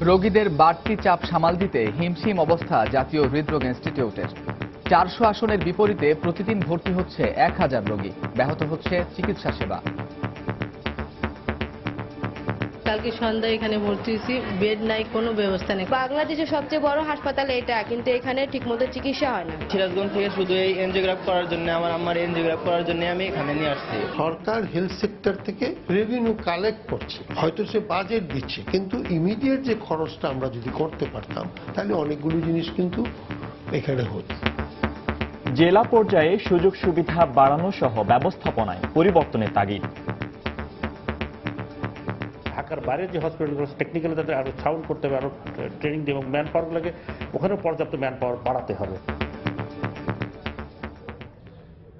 রোগীদের বাড়তি চাপ সামাল দিতে হিমশিম অবস্থা জাতীয় হৃদরোগ ইনস্টিটিউটের। 400 আসনের বিপরীতে প্রতিদিন ভর্তি হচ্ছে 1000 রোগী, ব্যাহত হচ্ছে চিকিৎসা সেবা। কালকে সন্ধ্যায় এখানে ভর্তি হয়েছি, বেড নাই, কোনো ব্যবস্থা নেই। বাংলাদেশের সবচেয়ে বড় হাসপাতাল এটা, কিন্তু এখানে ঠিকমতো চিকিৎসা হয় না। সিরাজগঞ্জ থেকে শুধু এই এনজিওগ্রাফ করার জন্য আমার আম্মার এনজিওগ্রাফ করার জন্য আমি এখানে নিয়ে আসছি। সরকার হেলথ সেক্টর থেকে রেভিনিউ কালেক্ট করছে, হয়তো সে বাজেট দিচ্ছে, কিন্তু ইমিডিয়েট যে খরচটা আমরা যদি করতে পারতাম তাহলে অনেকগুলো জিনিস কিন্তু এখানে হতো। জেলা পর্যায়ে সুযোগ সুবিধা বাড়ানো সহ ব্যবস্থাপনায় পরিবর্তনের তাগিদ। ঢাকার বাইরে যে হসপিটালগুলো টেকনিক্যালি তাদের আরো সাউন্ড করতে হবে, আরো ট্রেনিং দিয়ে এবং ম্যান পাওয়ারগুলোকে ওখানেও পর্যাপ্ত ম্যান পাওয়ার বাড়াতে হবে।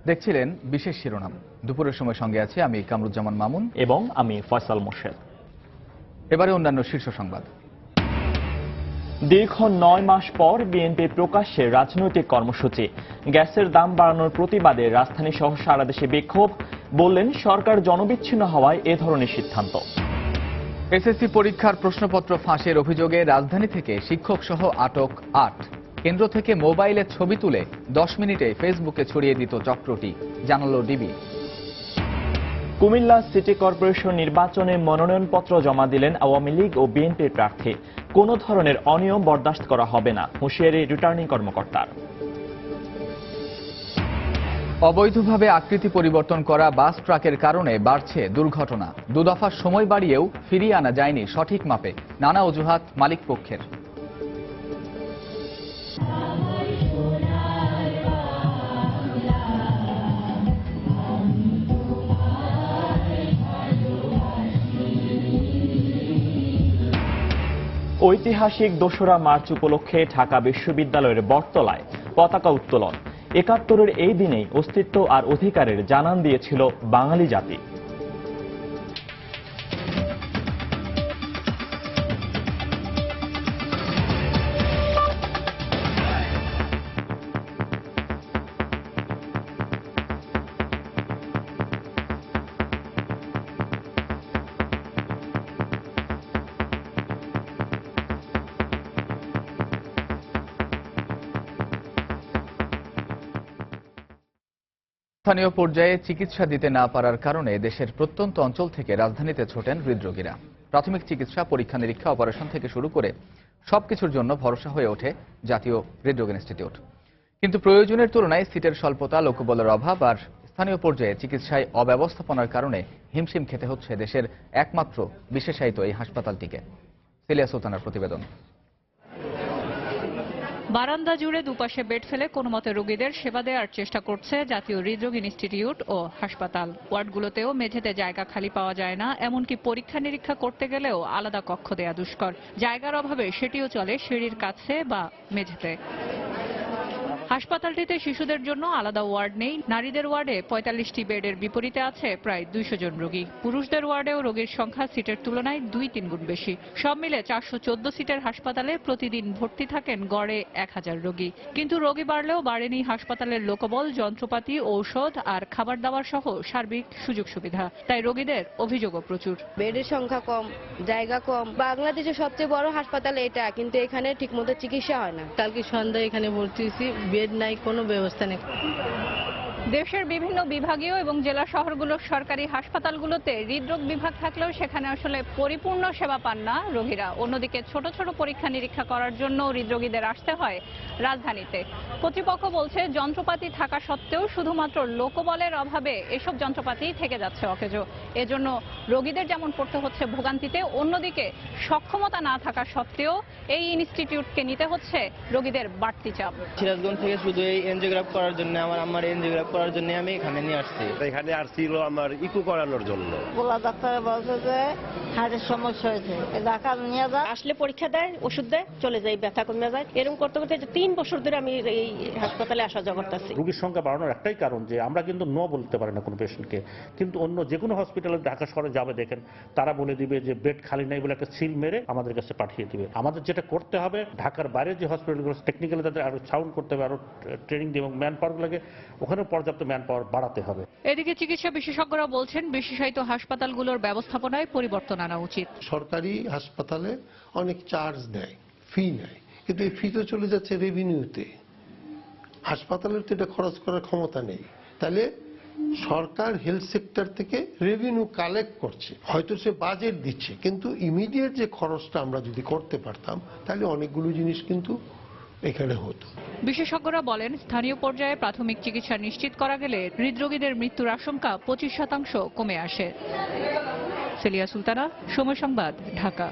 দেখছিলেন বিশেষ শিরোনাম। দুপুরের সময় সঙ্গে আছি আমি কামরুজ্জামান মামুন এবং আমি ফয়সাল মোর্শেদ। এবারে অন্যান্য শীর্ষ সংবাদ। দীর্ঘ 9 মাস পর বিএনপি প্রকাশ্যে রাজনৈতিক কর্মসূচি। গ্যাসের দাম বাড়ানোর প্রতিবাদে রাজধানী সহ সারা দেশে বিক্ষোভ। বললেন সরকার জনবিচ্ছিন্ন হওয়ায় এ ধরনের সিদ্ধান্ত। এসএসসি পরীক্ষার প্রশ্নপত্র ফাঁসের অভিযোগে রাজধানী থেকে শিক্ষক সহ আটক 8। কেন্দ্র থেকে মোবাইলে ছবি তুলে 10 মিনিটে ফেসবুকে ছড়িয়ে দিত চক্রটি, জানালো ডিবি। কুমিল্লা সিটি কর্পোরেশন নির্বাচনে মনোনয়নপত্র জমা দিলেন আওয়ামী লীগ ও বিএনপির প্রার্থী। কোনো ধরনের অনিয়ম বরদাস্ত করা হবে না, হুঁশিয়ারি রিটার্নিং কর্মকর্তার। অবৈধভাবে আকৃতি পরিবর্তন করা বাস ট্রাকের কারণে বাড়ছে দুর্ঘটনা। দুদফা সময় বাড়িয়েও ফিরিয়ে আনা যায়নি সঠিক মাপে, নানা অজুহাত মালিক পক্ষের। ঐতিহাসিক 2রা মার্চ উপলক্ষে ঢাকা বিশ্ববিদ্যালয়ের বটতলায় পতাকা উত্তোলন। 71-এর এই দিনেই অস্তিত্ব আর অধিকারের জানান দিয়েছিল বাঙালি জাতি। স্থানীয় পর্যায়ে চিকিৎসা দিতে না পারার কারণে দেশের প্রত্যন্ত অঞ্চল থেকে রাজধানীতে ছোটেন হৃদরোগীরা। প্রাথমিক চিকিৎসা, পরীক্ষা নিরীক্ষা, অপারেশন থেকে শুরু করে সবকিছুর জন্য ভরসা হয়ে ওঠে জাতীয় হৃদরোগ ইনস্টিটিউট। কিন্তু প্রয়োজনের তুলনায় সিটের স্বল্পতা, লোকবলের অভাব আর স্থানীয় পর্যায়ে চিকিৎসায় অব্যবস্থাপনার কারণে হিমশিম খেতে হচ্ছে দেশের একমাত্র বিশেষায়িত এই হাসপাতালটিকে। সিলিয়া সুলতানার প্রতিবেদন। বারান্দা জুড়ে দুপাশে বেড ফেলে কোনোমতে রোগীদের সেবা দেওয়ার চেষ্টা করছে জাতীয় হৃদরোগ ইনস্টিটিউট ও হাসপাতাল। ওয়ার্ডগুলোতেও মেঝেতে জায়গা খালি পাওয়া যায় না, এমনকি পরীক্ষা নিরীক্ষা করতে গেলেও আলাদা কক্ষ দেয়া দুষ্কর। জায়গার অভাবে সেটিও চলে সিঁড়ির কাছে বা মেঝেতে। হাসপাতালটিতে শিশুদের জন্য আলাদা ওয়ার্ড নেই। নারীদের ওয়ার্ডে 45টি বেডের বিপরীতে আছে প্রায় 200 জন রোগী। পুরুষদের ওয়ার্ডেও রোগীর সংখ্যা সিটের তুলনায় 2-3 গুণ বেশি। সব মিলে 414 সিটের হাসপাতালে প্রতিদিন ভর্তি থাকেন গড়ে 1000 রোগী। কিন্তু রোগী বাড়লেও বাড়েনি হাসপাতালের লোকবল, যন্ত্রপাতি, ঔষধ আর খাবার দাবার সহ সার্বিক সুযোগ সুবিধা। তাই রোগীদের অভিযোগও প্রচুর। বেডের সংখ্যা কম, জায়গা কম। বাংলাদেশের সবচেয়ে বড় হাসপাতাল এটা, কিন্তু এখানে ঠিকমতো চিকিৎসা হয় না। কালকে সন্ধ্যায় এখানে ভর্তি হয়েছি, বেড নাই, কোনো ব্যবস্থা নেই। দেশের বিভিন্ন বিভাগীয় এবং জেলা শহরগুলোর সরকারি হাসপাতালগুলোতে হৃদরোগ বিভাগ থাকলেও সেখানে আসলে পরিপূর্ণ সেবা পান না রোগীরা। অন্যদিকে ছোট ছোট পরীক্ষা নিরীক্ষা করার জন্য হৃদরোগীদের আসতে হয় রাজধানীতে। কর্তৃপক্ষ বলছে যন্ত্রপাতি থাকা সত্ত্বেও শুধুমাত্র লোকবলের অভাবে এসব যন্ত্রপাতি থেকে যাচ্ছে অকেজো। এজন্য রোগীদের যেমন পড়তে হচ্ছে ভোগান্তিতে, অন্যদিকে সক্ষমতা না থাকা সত্ত্বেও এই ইনস্টিটিউটকে নিতে হচ্ছে রোগীদের বাড়তি চাপ। সিরাজগঞ্জ থেকে শুধু এই এনজিওগ্রাফ করার জন্য আমার আম্মার এনজিওগ্রাফ করার জন্য আমি এখানে নিয়ে আসছি। এখানে আসছিল আমার ইকো করানোর জন্য। পোলা ডাক্তার বলছে যে হার্টের সমস্যা হয়েছে, ঢাকা নিয়ে যা। আসলে পরীক্ষা দেয়, ওষুধ দেয়, চলে যায়, ব্যথা কমে যায়। এরকম করতে করতে 3 বছর ধরে আমি এই হাসপাতালে আসা যাওয়া করতেছি। রোগীর সংখ্যা বাড়ানোর একটাই কারণ যে আমরা কিন্তু নো বলতে পারি না কোনো পেশেন্টকে, কিন্তু অন্য যে কোনো হসপিটালে ঢাকা শহরে যাবে দেখেন তারা বলে দিবে যে বেড খালি নাই বলে একটা সিল মেরে আমাদের কাছে পাঠিয়ে দিবে। আমাদের যেটা করতে হবে, ঢাকার বাইরে যে হসপিটালগুলো টেকনিক্যালি তাদের আরো সাউন্ড করতে হবে, আরো ট্রেনিং দিয়ে এবং ম্যান পাওয়ারগুলোকে ওখানেও পর্যাপ্ত ম্যান পাওয়ার বাড়াতে হবে। এদিকে চিকিৎসা বিশেষজ্ঞরা বলছেন বিশেষায়িত হাসপাতালগুলোর ব্যবস্থাপনায় পরিবর্তন আনা উচিত। সরকারি হাসপাতালে অনেক চার্জ নেয়, ফি নেয়, কিন্তু এই ফি তো চলে যাচ্ছে রেভিনিউতে। হাসপাতালের তো এটা খরচ করার ক্ষমতা নেই। তাহলে সরকার হেলথ সেক্টর থেকে রেভিনিউ কালেক্ট করছে, হয়তো সে বাজেট দিচ্ছে, কিন্তু ইমিডিয়েট যে খরচটা আমরা যদি করতে পারতাম তাহলে অনেকগুলো জিনিস কিন্তু এখানে হতো। বিশেষজ্ঞরা বলেন স্থানীয় পর্যায়ে প্রাথমিক চিকিৎসা নিশ্চিত করা গেলে হৃদরোগীদের মৃত্যুর আশঙ্কা 25% কমে আসে। সেলিয়া সুলতানা, সময় সংবাদ, ঢাকা।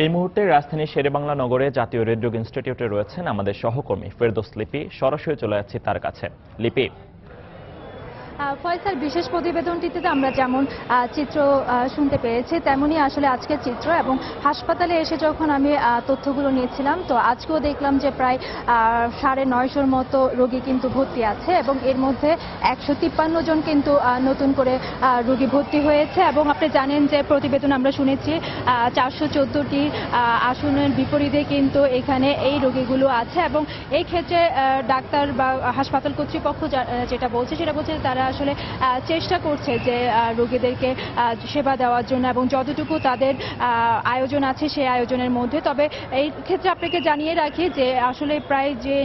এই মুহূর্তে রাজধানীর শেরেবাংলা নগরে জাতীয় হৃদরোগ ইনস্টিটিউটে রয়েছেন আমাদের সহকর্মী ফেরদৌস লিপি। সরাসরি চলে যাচ্ছি তার কাছে। লিপি, ফয়সাল, বিশেষ প্রতিবেদনটিতে আমরা যেমন চিত্র শুনতে পেরেছি তেমনি আসলে আজকের চিত্র, এবং হাসপাতালে এসে যখন আমি তথ্যগুলো নিয়েছিলাম তো আজকেও দেখলাম যে প্রায় 950 মতো রোগী কিন্তু ভর্তি আছে, এবং এর মধ্যে 153 জন কিন্তু নতুন করে রোগী ভর্তি হয়েছে। এবং আপনি জানেন যে প্রতিবেদন আমরা শুনেছি 414টি আসনের বিপরীতে কিন্তু এখানে এই রোগীগুলো আছে, এবং এই ক্ষেত্রে ডাক্তার বা হাসপাতাল কর্তৃপক্ষ যেটা বলছে সেটা বলছে তারা আসলে চেষ্টা করছে যে রোগীদেরকে সেবা দেওয়ার জন্য, এবং যতটুকু তাদের আয়োজন আছে সেই আয়োজনের মধ্যে। তবে এই ক্ষেত্রে আপনাকে জানিয়ে রাখি যে আসলে প্রায় যে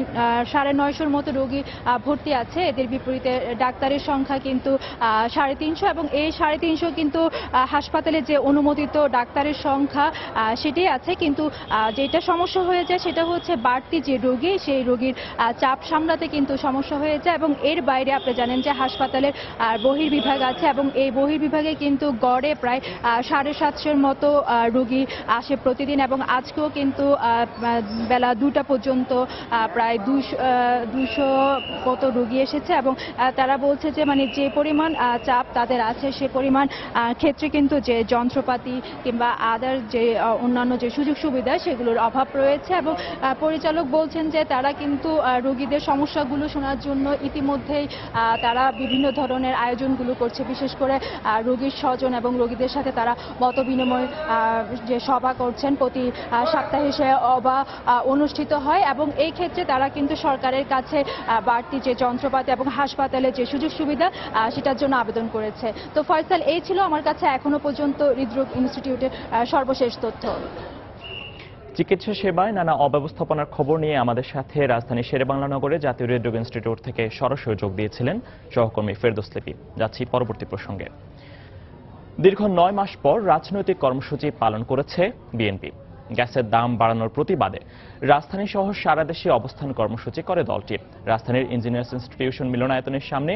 950 মতো রোগী ভর্তি আছে, এদের বিপরীতে ডাক্তারের সংখ্যা কিন্তু 350, এবং এই 350 কিন্তু হাসপাতালে যে অনুমোদিত ডাক্তারের সংখ্যা সেটি আছে। কিন্তু যেটা সমস্যা হয়ে যায় সেটা হচ্ছে বাড়তি যে রোগী, সেই রোগীর চাপ সামলাতে কিন্তু সমস্যা হয়ে যায়। এবং এর বাইরে আপনি জানেন যে হাসপাতালের বহির্বিভাগ আছে, এবং এই বহির্বিভাগে কিন্তু গড়ে প্রায় 750 মতো রোগী আসে প্রতিদিন, এবং আজকেও কিন্তু বেলা 2টা পর্যন্ত প্রায় 200 মতো রোগী এসেছে। এবং তারা বলছে যে মানে যে পরিমাণ চাপ তাদের আছে সে পরিমাণ ক্ষেত্রে কিন্তু যে যন্ত্রপাতি কিংবা আদার যে অন্যান্য যে সুযোগ সুবিধা সেগুলোর অভাব রয়েছে। এবং পরিচালক বলছেন যে তারা কিন্তু রোগীদের সমস্যাগুলো শোনার জন্য ইতিমধ্যেই তারা বিভিন্ন ধরনের আয়োজনগুলো করছে, বিশেষ করে রোগীর স্বজন এবং রোগীদের সাথে তারা মত বিনিময় যে সভা করছেন প্রতি সপ্তাহে সে অনুষ্ঠিত হয়, এবং এই ক্ষেত্রে তারা কিন্তু সরকারের কাছে বাড়তি যে যন্ত্রপাতি এবং হাসপাতালে যে সুযোগ সুবিধা সেটার জন্য আবেদন করেছে। তো ফয়সাল, এই ছিল আমার কাছে এখনো পর্যন্ত হৃদরোগ ইনস্টিটিউটের সর্বশেষ তথ্য। চিকিৎসা সেবায় নানা অব্যবস্থাপনার খবর নিয়ে আমাদের সাথে রাজধানীর শেরেবাংলা নগরে জাতীয় হৃদরোগ ইনস্টিটিউট থেকে সরাসরি যোগ দিয়েছিলেন সহকর্মী ফেরদৌস লিপি। যাচ্ছি পরবর্তী প্রসঙ্গে। দীর্ঘ 9 মাস পর রাজনৈতিক কর্মসূচি পালন করেছে বিএনপি। গ্যাসের দাম বাড়ানোর প্রতিবাদে রাজধানী সহ সারা দেশে অবস্থান কর্মসূচি করে দলটি। রাজধানীর ইঞ্জিনিয়ার্স ইনস্টিটিউশন মিলনায়তনের সামনে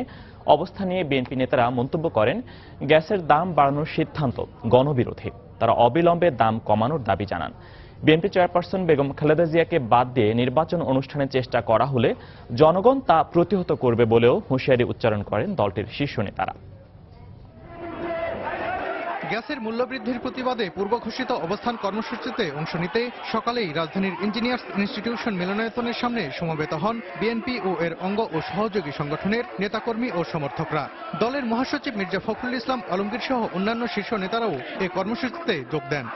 অবস্থান নিয়ে বিএনপি নেতারা মন্তব্য করেন, গ্যাসের দাম বাড়ানোর সিদ্ধান্ত গণবিরোধী। তারা অবিলম্বে দাম কমানোর দাবি জানান। বিএনপি চেয়ারপারসন বেগম খালেদা জিয়াকে বাদ দিয়ে নির্বাচন অনুষ্ঠানের চেষ্টা করা হলে জনগণ তা প্রতিহত করবে বলেও হুঁশিয়ারি উচ্চারণ করেন দলটির শীর্ষ নেতারা। গ্যাসের মূল্যবৃদ্ধির প্রতিবাদে পূর্ব ঘোষিত অবস্থান কর্মসূচিতে অংশ নিতে সকালেই রাজধানীর ইঞ্জিনিয়ার্স ইনস্টিটিউশন মিলনায়তনের সামনে সমবেত হন বিএনপি ও এর অঙ্গ ও সহযোগী সংগঠনের নেতাকর্মী ও সমর্থকরা। দলের মহাসচিব মির্জা ফখরুল ইসলাম আলমগীর সহ অন্যান্য শীর্ষ নেতারাও এই কর্মসূচিতে যোগ দেন।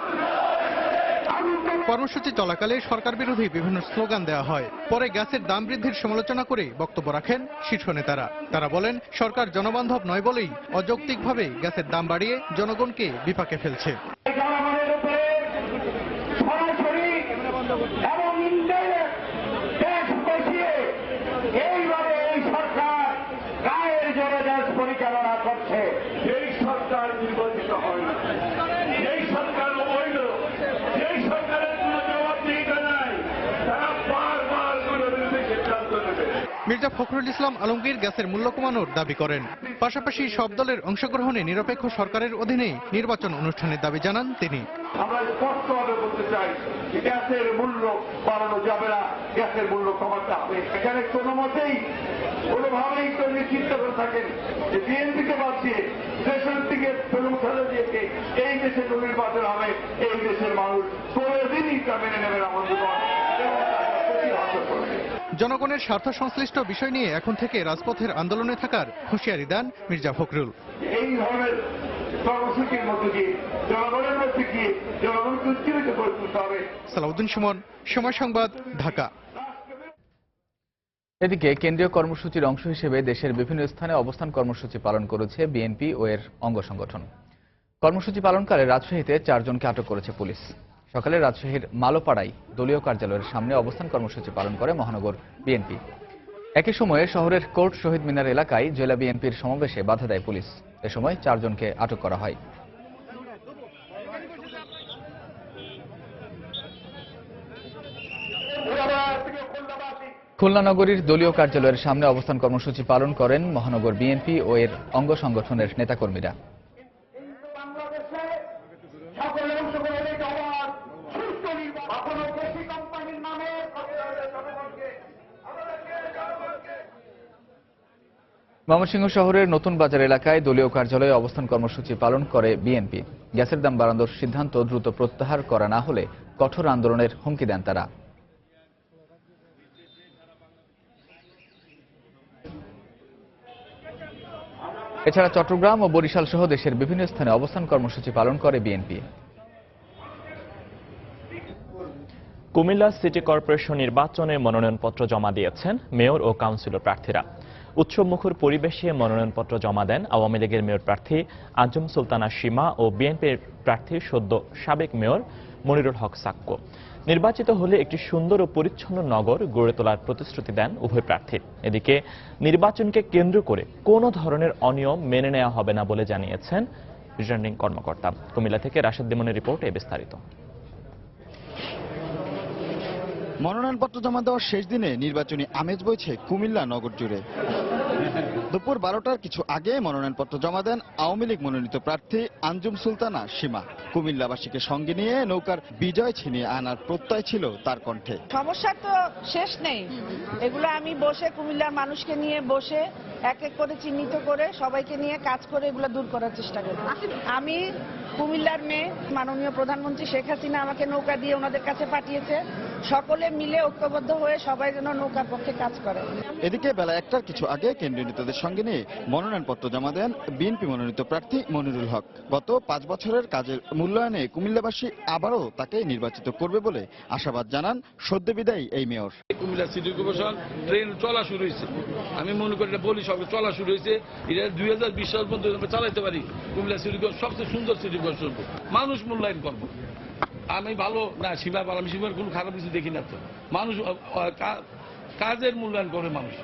কর্মসূচি চলাকালে সরকার বিরোধী বিভিন্ন স্লোগান দেওয়া হয়। পরে গ্যাসের দাম বৃদ্ধির সমালোচনা করে বক্তব্য রাখেন শীর্ষ নেতারা। তারা বলেন, সরকার জনবান্ধব নয় বলেই অযৌক্তিকভাবে গ্যাসের দাম বাড়িয়ে জনগণকে বিপাকে ফেলছে। পরিচালনা করছে এই সরকার নির্বাচিত হয় না, এই সরকার অবৈধ, এই সরকারের কোনো জবাবদিহিতা নাই, তারা বারবার বিরোধী সিদ্ধান্ত নেবে। মির্জা ফখরুল ইসলাম আলমগীর গ্যাসের মূল্য কমানোর দাবি করেন। পাশাপাশি সব দলের অংশগ্রহণে নিরপেক্ষ সরকারের অধীনে নির্বাচন অনুষ্ঠানের দাবি জানান তিনি। আমরা স্পষ্টভাবে বলতে চাই যে গ্যাসের মূল্য বাড়ানো যাবে না, গ্যাসের মূল্য কমাতে হবে। এখানে কোনো মতেই কোনোভাবেই তো নিশ্চিত করে থাকেন যে বিএনপিকে বাদ দিয়ে দেশের দিকে প্রমুখালে দিয়েছে এই দেশে তো নির্বাচন হবে, এই দেশের মানুষ কোনোদিনই তা মেনে নেবে না বন্ধুগণ। জনগণের স্বার্থ সংশ্লিষ্ট বিষয় নিয়ে এখন থেকে রাজপথের আন্দোলনে থাকার হুঁশিয়ারি দেন মির্জা ফখরুল। এই ধরনের কর্মসূচির মধ্যে দিয়ে জনগণের মধ্যে গিয়ে জনগণকে উজ্জীবিত করে তুলতে হবে। সালাউদ্দিন সুমন, সময় সংবাদ, ঢাকা। এদিকে কেন্দ্রীয় কর্মসূচির অংশ হিসেবে দেশের বিভিন্ন স্থানে অবস্থান কর্মসূচি পালন করেছে বিএনপি ও এর অঙ্গ সংগঠন। কর্মসূচি পালনকালে রাজশাহীতে 4 জনকে আটক করেছে পুলিশ। সকালে রাজশাহীর মালোপাড়ায় দলীয় কার্যালয়ের সামনে অবস্থান কর্মসূচি পালন করে মহানগর বিএনপি। একই সময়ে শহরের কোর্ট শহীদ মিনার এলাকায় জেলা বিএনপির সমাবেশে বাধা দেয় পুলিশ। এ সময় 4 জনকে আটক করা হয়। খুলনা নগরীর দলীয় কার্যালয়ের সামনে অবস্থান কর্মসূচি পালন করেন মহানগর বিএনপি ও এর অঙ্গ সংগঠনের নেতাকর্মীরা। ময়মনসিংহ শহরের নতুন বাজার এলাকায় দলীয় কার্যালয়ে অবস্থান কর্মসূচি পালন করে বিএনপি। গ্যাসের দাম বাড়ানোর সিদ্ধান্ত দ্রুত প্রত্যাহার করা না হলে কঠোর আন্দোলনের হুমকি দেন তারা। এছাড়া চট্টগ্রাম ও বরিশাল সহ দেশের বিভিন্ন স্থানে অবস্থান কর্মসূচি পালন করে বিএনপি। কুমিল্লা সিটি কর্পোরেশন নির্বাচনে মনোনয়নপত্র জমা দিয়েছেন মেয়র ও কাউন্সিলর প্রার্থীরা। উৎসবমুখর পরিবেশে মনোনয়নপত্র জমা দেন আওয়ামী লীগের মেয়র প্রার্থী আঞ্জুম সুলতানা সীমা ও বিএনপির প্রার্থী সদ্য সাবেক মেয়র মনিরুল হক সাক্কো। নির্বাচিত হলে একটি সুন্দর ও পরিচ্ছন্ন নগর গড়ে তোলার প্রতিশ্রুতি দেন উভয় প্রার্থী। এদিকে নির্বাচনকে কেন্দ্র করে কোনো ধরনের অনিয়ম মেনে নেওয়া হবে না বলে জানিয়েছেন রিটার্নিং কর্মকর্তা। কুমিল্লা থেকে রাশেদ লিমনের রিপোর্টে বিস্তারিত। মনোনয়নপত্র জমা দেওয়ার শেষ দিনে নির্বাচনী আমেজ বইছে কুমিল্লা নগর জুড়ে। দুপুর 12টার কিছু আগে মনোনয়নপত্র জমা দেন আওয়ামী লীগ মনোনীত প্রার্থী আঞ্জুম সুলতানা সীমা। কুমিল্লাবাসীকে সঙ্গে নিয়ে নৌকার বিজয় ছিনিয়ে আনার প্রত্যয় ছিল তার কণ্ঠে। সমস্যার তো শেষ নেই, এগুলো আমি বসে কুমিল্লার মানুষকে নিয়ে বসে এক এক করে চিহ্নিত করে সবাইকে নিয়ে কাজ করে এগুলো দূর করার চেষ্টা করি। আমি কুমিল্লার মেয়ে, মাননীয় প্রধানমন্ত্রী শেখ হাসিনা আমাকে নৌকা দিয়ে ওনাদের কাছে পাঠিয়েছে। সকলে মিলে ঐক্যবদ্ধ হয়ে সবাই যেন নৌকার পক্ষে কাজ করে। এদিকে বেলা 1টার কিছু আগে কেন্দ্রীয় নেতাদের সঙ্গে নিয়ে মনোনয়নপত্র জমা দেন বিএনপি মনোনীত প্রার্থী মনিরুল হক। গত 5 বছরের কাজের মূল্যায়নে কুমিল্লাবাসী আবারও তাকে নির্বাচিত করবে বলে আশাবাদ জানান সদ্য বিদায়ী এই mayor. Comilla city corporation train চলা শুরু হয়েছে, আমি মনে করি বলি সব চলা শুরু হয়েছে। এটা 2020 সাল পর্যন্ত আমরা চালাইতে পারি। কুমিল্লা সিটি সবচেয়ে সুন্দর সিটি কর্পোরেশন মানুষ মূল্যায়ন করবো। আমি ভালো না সীমা ভালো, আমি সীমার কোনো খারাপ কিছু দেখি না। তো মানুষ কাজের মূল্যায়ন করে মানুষ।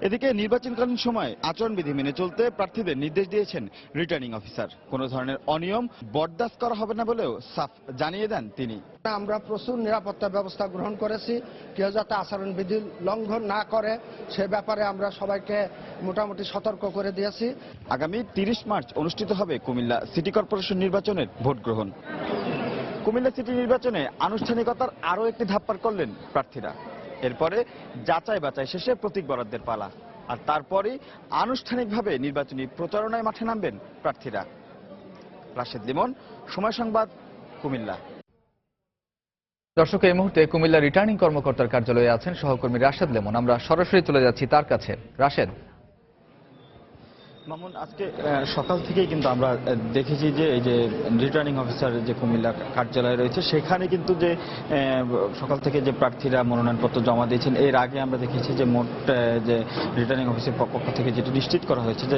এদিকে নির্বাচনকালীন সময় আচরণবিধি মেনে চলতে প্রার্থীদের নির্দেশ দিয়েছেন রিটার্নিং অফিসার। কোনো ধরনের অনিয়ম বরদাস্ত করা হবে না বলেও সাফ জানিয়ে দেন তিনি। আমরা প্রচুর নিরাপত্তা ব্যবস্থা গ্রহণ করেছি, কেউ যাতে আচরণবিধি লঙ্ঘন না করে সে ব্যাপারে আমরা সবাইকে মোটামুটি সতর্ক করে দিয়েছি। আগামী 30 মার্চ অনুষ্ঠিত হবে কুমিল্লা সিটি কর্পোরেশন নির্বাচনের ভোট গ্রহণ। কুমিল্লা সিটি নির্বাচনে আনুষ্ঠানিকতার আরও একটি ধাপ পার করলেন প্রার্থীরা। এরপরে যাচাই বাছাই শেষে প্রতীক বরাদ্দের পালা, আর তারপরই আনুষ্ঠানিকভাবে নির্বাচনী প্রচারণায় মাঠে নামবেন প্রার্থীরা। রাশেদ লিমন, সময় সংবাদ, কুমিল্লা। দর্শক, এই মুহূর্তে কুমিল্লা রিটার্নিং কর্মকর্তার কার্যালয়ে আছেন সহকর্মী রাশেদ লিমন। আমরা সরাসরি চলে যাচ্ছি তার কাছে। রাশেদ। মামুন, আজকে সকাল থেকেই কিন্তু আমরা দেখেছি যে এই যে রিটার্নিং অফিসার যে কুমিল্লা কার্যালয় রয়েছে সেখানে কিন্তু যে সকাল থেকে যে প্রার্থীরা মনোনয়নপত্র জমা দিয়েছেন, এর আগে আমরা দেখেছি যে মোট যে রিটার্নিং অফিসের পক্ষ থেকে যেটি নিশ্চিত করা হয়েছে যে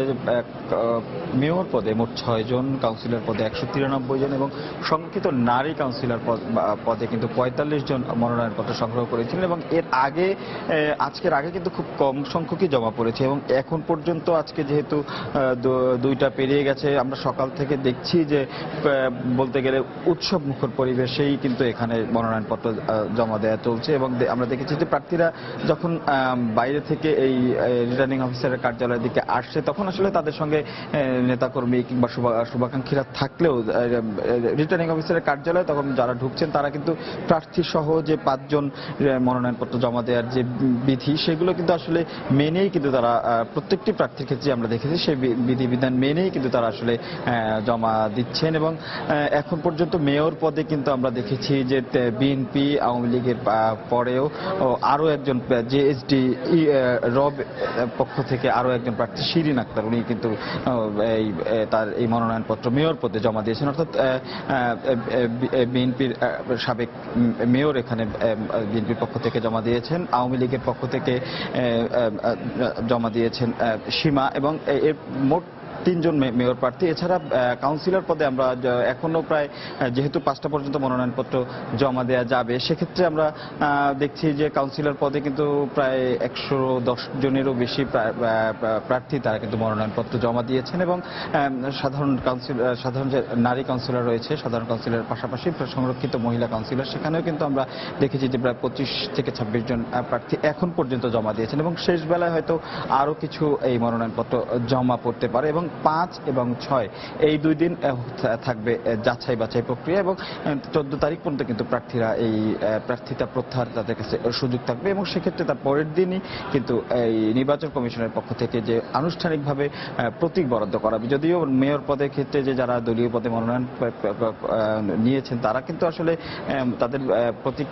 মেয়র পদে মোট 6 জন, কাউন্সিলর পদে 193 জন এবং সংরক্ষিত নারী কাউন্সিলর পদে কিন্তু 45 জন মনোনয়নপত্র সংগ্রহ করেছিলেন। এবং এর আগে আজকের আগে কিন্তু খুব কম সংখ্যকই জমা পড়েছে এবং এখন পর্যন্ত আজকে যেহেতু 2টা পেরিয়ে গেছে, আমরা সকাল থেকে দেখছি যে বলতে গেলে উৎসব মুখর পরিবেশেই কিন্তু এখানে মনোনয়নপত্র জমা দেওয়া চলছে। এবং আমরা দেখেছি যে প্রার্থীরা যখন বাইরে থেকে এই রিটার্নিং অফিসারের কার্যালয়ের দিকে আসছে তখন আসলে তাদের সঙ্গে নেতাকর্মী কিংবা শুভাকাঙ্ক্ষীরা থাকলেও রিটার্নিং অফিসারের কার্যালয়ে তখন যারা ঢুকছেন তারা কিন্তু প্রার্থী সহ যে 5 জন মনোনয়নপত্র জমা দেওয়ার যে বিধি সেগুলো কিন্তু আসলে মেনেই কিন্তু তারা প্রত্যেকটি প্রার্থীর ক্ষেত্রে আমরা দেখেছি সেই বিধিবিধান মেনেই কিন্তু তারা আসলে জমা দিচ্ছেন। এবং এখন পর্যন্ত মেয়র পদে কিন্তু আমরা দেখেছি যে বিএনপি আওয়ামী লীগের পরেও আরও একজন জেএসডি রব পক্ষ থেকে আরও একজন প্রার্থী শিরিন আক্তার, উনি কিন্তু তার এই মনোনয়নপত্র মেয়র পদে জমা দিয়েছেন। অর্থাৎ বিএনপির সাবেক মেয়র এখানে বিএনপির পক্ষ থেকে জমা দিয়েছেন, আওয়ামী লীগের পক্ষ থেকে জমা দিয়েছেন সীমা, এবং এর মোট 3 জন মেয়র প্রার্থী। এছাড়া কাউন্সিলর পদে আমরা এখনো প্রায়, যেহেতু 5টা পর্যন্ত মনোনয়নপত্র জমা দেওয়া যাবে, সেক্ষেত্রে আমরা দেখছি যে কাউন্সিলর পদে কিন্তু প্রায় 110 জনেরও বেশি প্রার্থী তারা কিন্তু মনোনয়নপত্র জমা দিয়েছেন। এবং সাধারণ যে নারী কাউন্সিলর রয়েছে, সাধারণ কাউন্সিলরের পাশাপাশি সংরক্ষিত মহিলা কাউন্সিলর, সেখানেও কিন্তু আমরা দেখেছি যে প্রায় 25 থেকে 26 জন প্রার্থী এখন পর্যন্ত জমা দিয়েছেন। এবং শেষ বেলায় হয়তো আরও কিছু এই মনোনয়নপত্র জমা পড়তে পারে। এবং 5 এবং 6 এই 2 দিন থাকবে যাচাই বাছাই প্রক্রিয়া, এবং 14 তারিখ পর্যন্ত কিন্তু প্রার্থীরা এই প্রার্থিতা প্রত্যাহার তাদের কাছে সুযোগ থাকবে। এবং সেক্ষেত্রে তার পরের দিনই কিন্তু এই নির্বাচন কমিশনের পক্ষ থেকে যে আনুষ্ঠানিকভাবে প্রতীক বরাদ্দ করা হবে। যদিও মেয়র পদের ক্ষেত্রে যে যারা দলীয় পদে মনোনয়ন নিয়েছেন তারা কিন্তু আসলে তাদের প্রতীক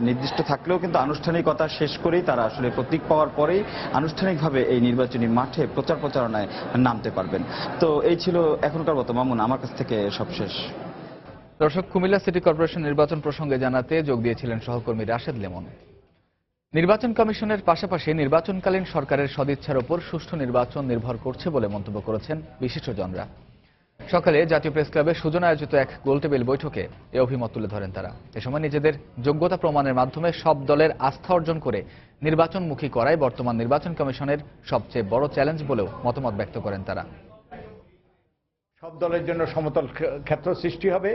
নির্দিষ্ট থাকলেও কিন্তু আনুষ্ঠানিকতা শেষ করেই তারা আসলে প্রতীক পাওয়ার পরেই আনুষ্ঠানিকভাবে এই নির্বাচনী মাঠে প্রচারণায় নামতে পারবেন। তো এই ছিল এখনকার মতো। মামুন, আমার কাছ থেকে সবশেষ। দর্শক, কুমিল্লা সিটি কর্পোরেশন নির্বাচন প্রসঙ্গে জানাতে যোগ দিয়েছিলেন সহকর্মী রাশেদ লেমন। নির্বাচন কমিশনের পাশাপাশি নির্বাচনকালীন সরকারের সদিচ্ছার উপর সুষ্ঠু নির্বাচন নির্ভর করছে বলে মন্তব্য করেছেন বিশিষ্টজনরা। সকালে জাতীয় প্রেস ক্লাবে সুজন আয়োজিত এক গোলটেবিল বৈঠকে এ অভিমত তুলে ধরেন তারা। এ সময় নিজেদের যোগ্যতা প্রমাণের মাধ্যমে সব দলের আস্থা অর্জন করে নির্বাচনমুখী করাই বর্তমান নির্বাচন কমিশনের সবচেয়ে বড় চ্যালেঞ্জ বলেও মতামত ব্যক্ত করেন তারা। সব দলের জন্য সমতল ক্ষেত্র সৃষ্টি হবে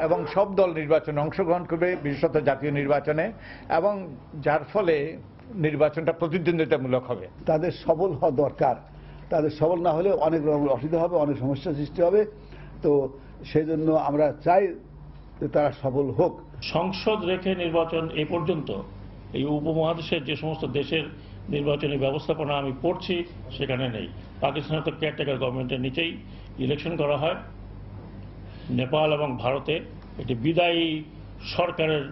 এবং সব দল নির্বাচনে অংশগ্রহণ করবে, বিশেষত জাতীয় নির্বাচনে, এবং যার ফলে নির্বাচনটা প্রতিদ্বন্দ্বিতামূলক হবে। তাদের সবল হওয়া দরকার, তাদের সবল না হলে অনেক অসুবিধা হবে, অনেক সমস্যার সৃষ্টি হবে। তো সেই জন্য আমরা চাই যে তারা সবল হোক। সংসদ রেখে নির্বাচন এ পর্যন্ত এই উপমহাদেশের যে সমস্ত দেশের নির্বাচনী ব্যবস্থাপনা আমি পড়ছি সেখানে নেই। পাকিস্তানে তো কেয়ারটেকার গভর্নমেন্টের নিচেই ইলেকশন করা হয়। নেপাল এবং ভারতে একটি বিদায়ী সরকারের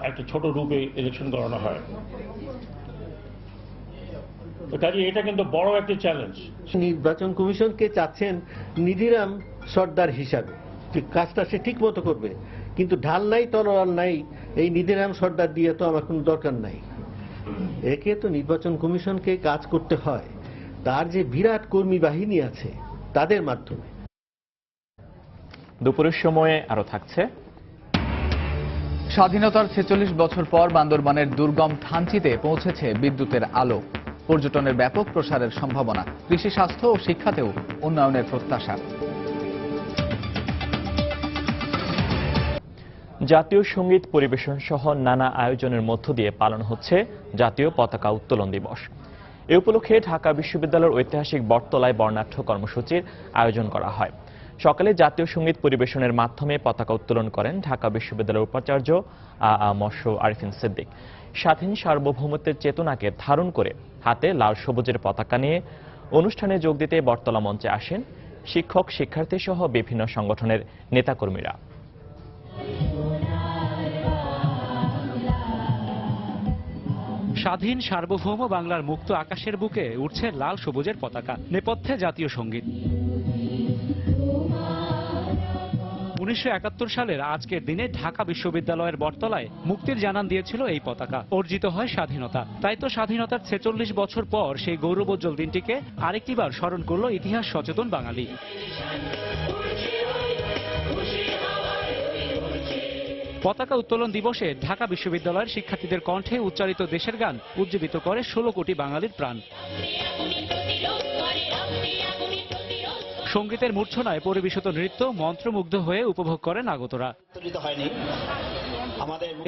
একটা ছোট রূপে ইলেকশন করানো হয়। তো কাজে এটা কিন্তু বড় একটি চ্যালেঞ্জ। নির্বাচন কমিশনকে চাচ্ছেন নিধিরাম সর্দার হিসাবে, যে কাজটা সে ঠিক মতো করবে, কিন্তু ঢাল নাই তলোয়ার নাই, এই নিধিরাম সর্দার দিয়ে তো আমার কোনো দরকার নাই। একে তো নির্বাচন কমিশনকে কাজ করতে হয় তার যে বিরাট কর্মী বাহিনী আছে তাদের মাধ্যমে। দুপুরের সময়ে আরো থাকছে। স্বাধীনতার 46 বছর পর বান্দরবানের দুর্গম থানচিতে পৌঁছেছে বিদ্যুতের আলো। পর্যটনের ব্যাপক প্রসারের সম্ভাবনা, কৃষি, স্বাস্থ্য ও শিক্ষাতেও উন্নয়নের প্রত্যাশা। জাতীয় সঙ্গীত পরিবেশন সহ নানা আয়োজনের মধ্য দিয়ে পালন হচ্ছে জাতীয় পতাকা উত্তোলন দিবস। এ উপলক্ষে ঢাকা বিশ্ববিদ্যালয়ের ঐতিহাসিক বটতলায় বর্ণাঢ্য কর্মসূচির আয়োজন করা হয়। সকালে জাতীয় সঙ্গীত পরিবেশনের মাধ্যমে পতাকা উত্তোলন করেন ঢাকা বিশ্ববিদ্যালয়ের উপাচার্য মশ আরিফিন সিদ্দিক। স্বাধীন সার্বভৌমত্বের চেতনাকে ধারণ করে হাতে লাল সবুজের পতাকা নিয়ে অনুষ্ঠানে যোগ দিতে বটতলা মঞ্চে আসেন শিক্ষক, শিক্ষার্থী সহ বিভিন্ন সংগঠনের নেতাকর্মীরা। স্বাধীন সার্বভৌম বাংলার মুক্ত আকাশের বুকে উঠছে লাল সবুজের পতাকা, নেপথ্যে জাতীয় সঙ্গীত। 1971 সালের আজকের দিনে ঢাকা বিশ্ববিদ্যালয়ের বটতলায় মুক্তির জানান দিয়েছিল এই পতাকা। অর্জিত হয় স্বাধীনতা। তাই তো স্বাধীনতার 46 বছর পর সেই গৌরবোজ্জ্বল দিনটিকে আরেকটিবার স্মরণ করল ইতিহাস সচেতন বাঙালি। পতাকা উত্তোলন দিবসে ঢাকা বিশ্ববিদ্যালয়ের শিক্ষার্থীদের কণ্ঠে উচ্চারিত দেশের গান উজ্জীবিত করে 16 কোটি বাঙালির প্রাণ। সঙ্গীতের মূর্ছনায় পরিবেশিত নৃত্য মন্ত্রমুগ্ধ হয়ে উপভোগ করেন আগতরা।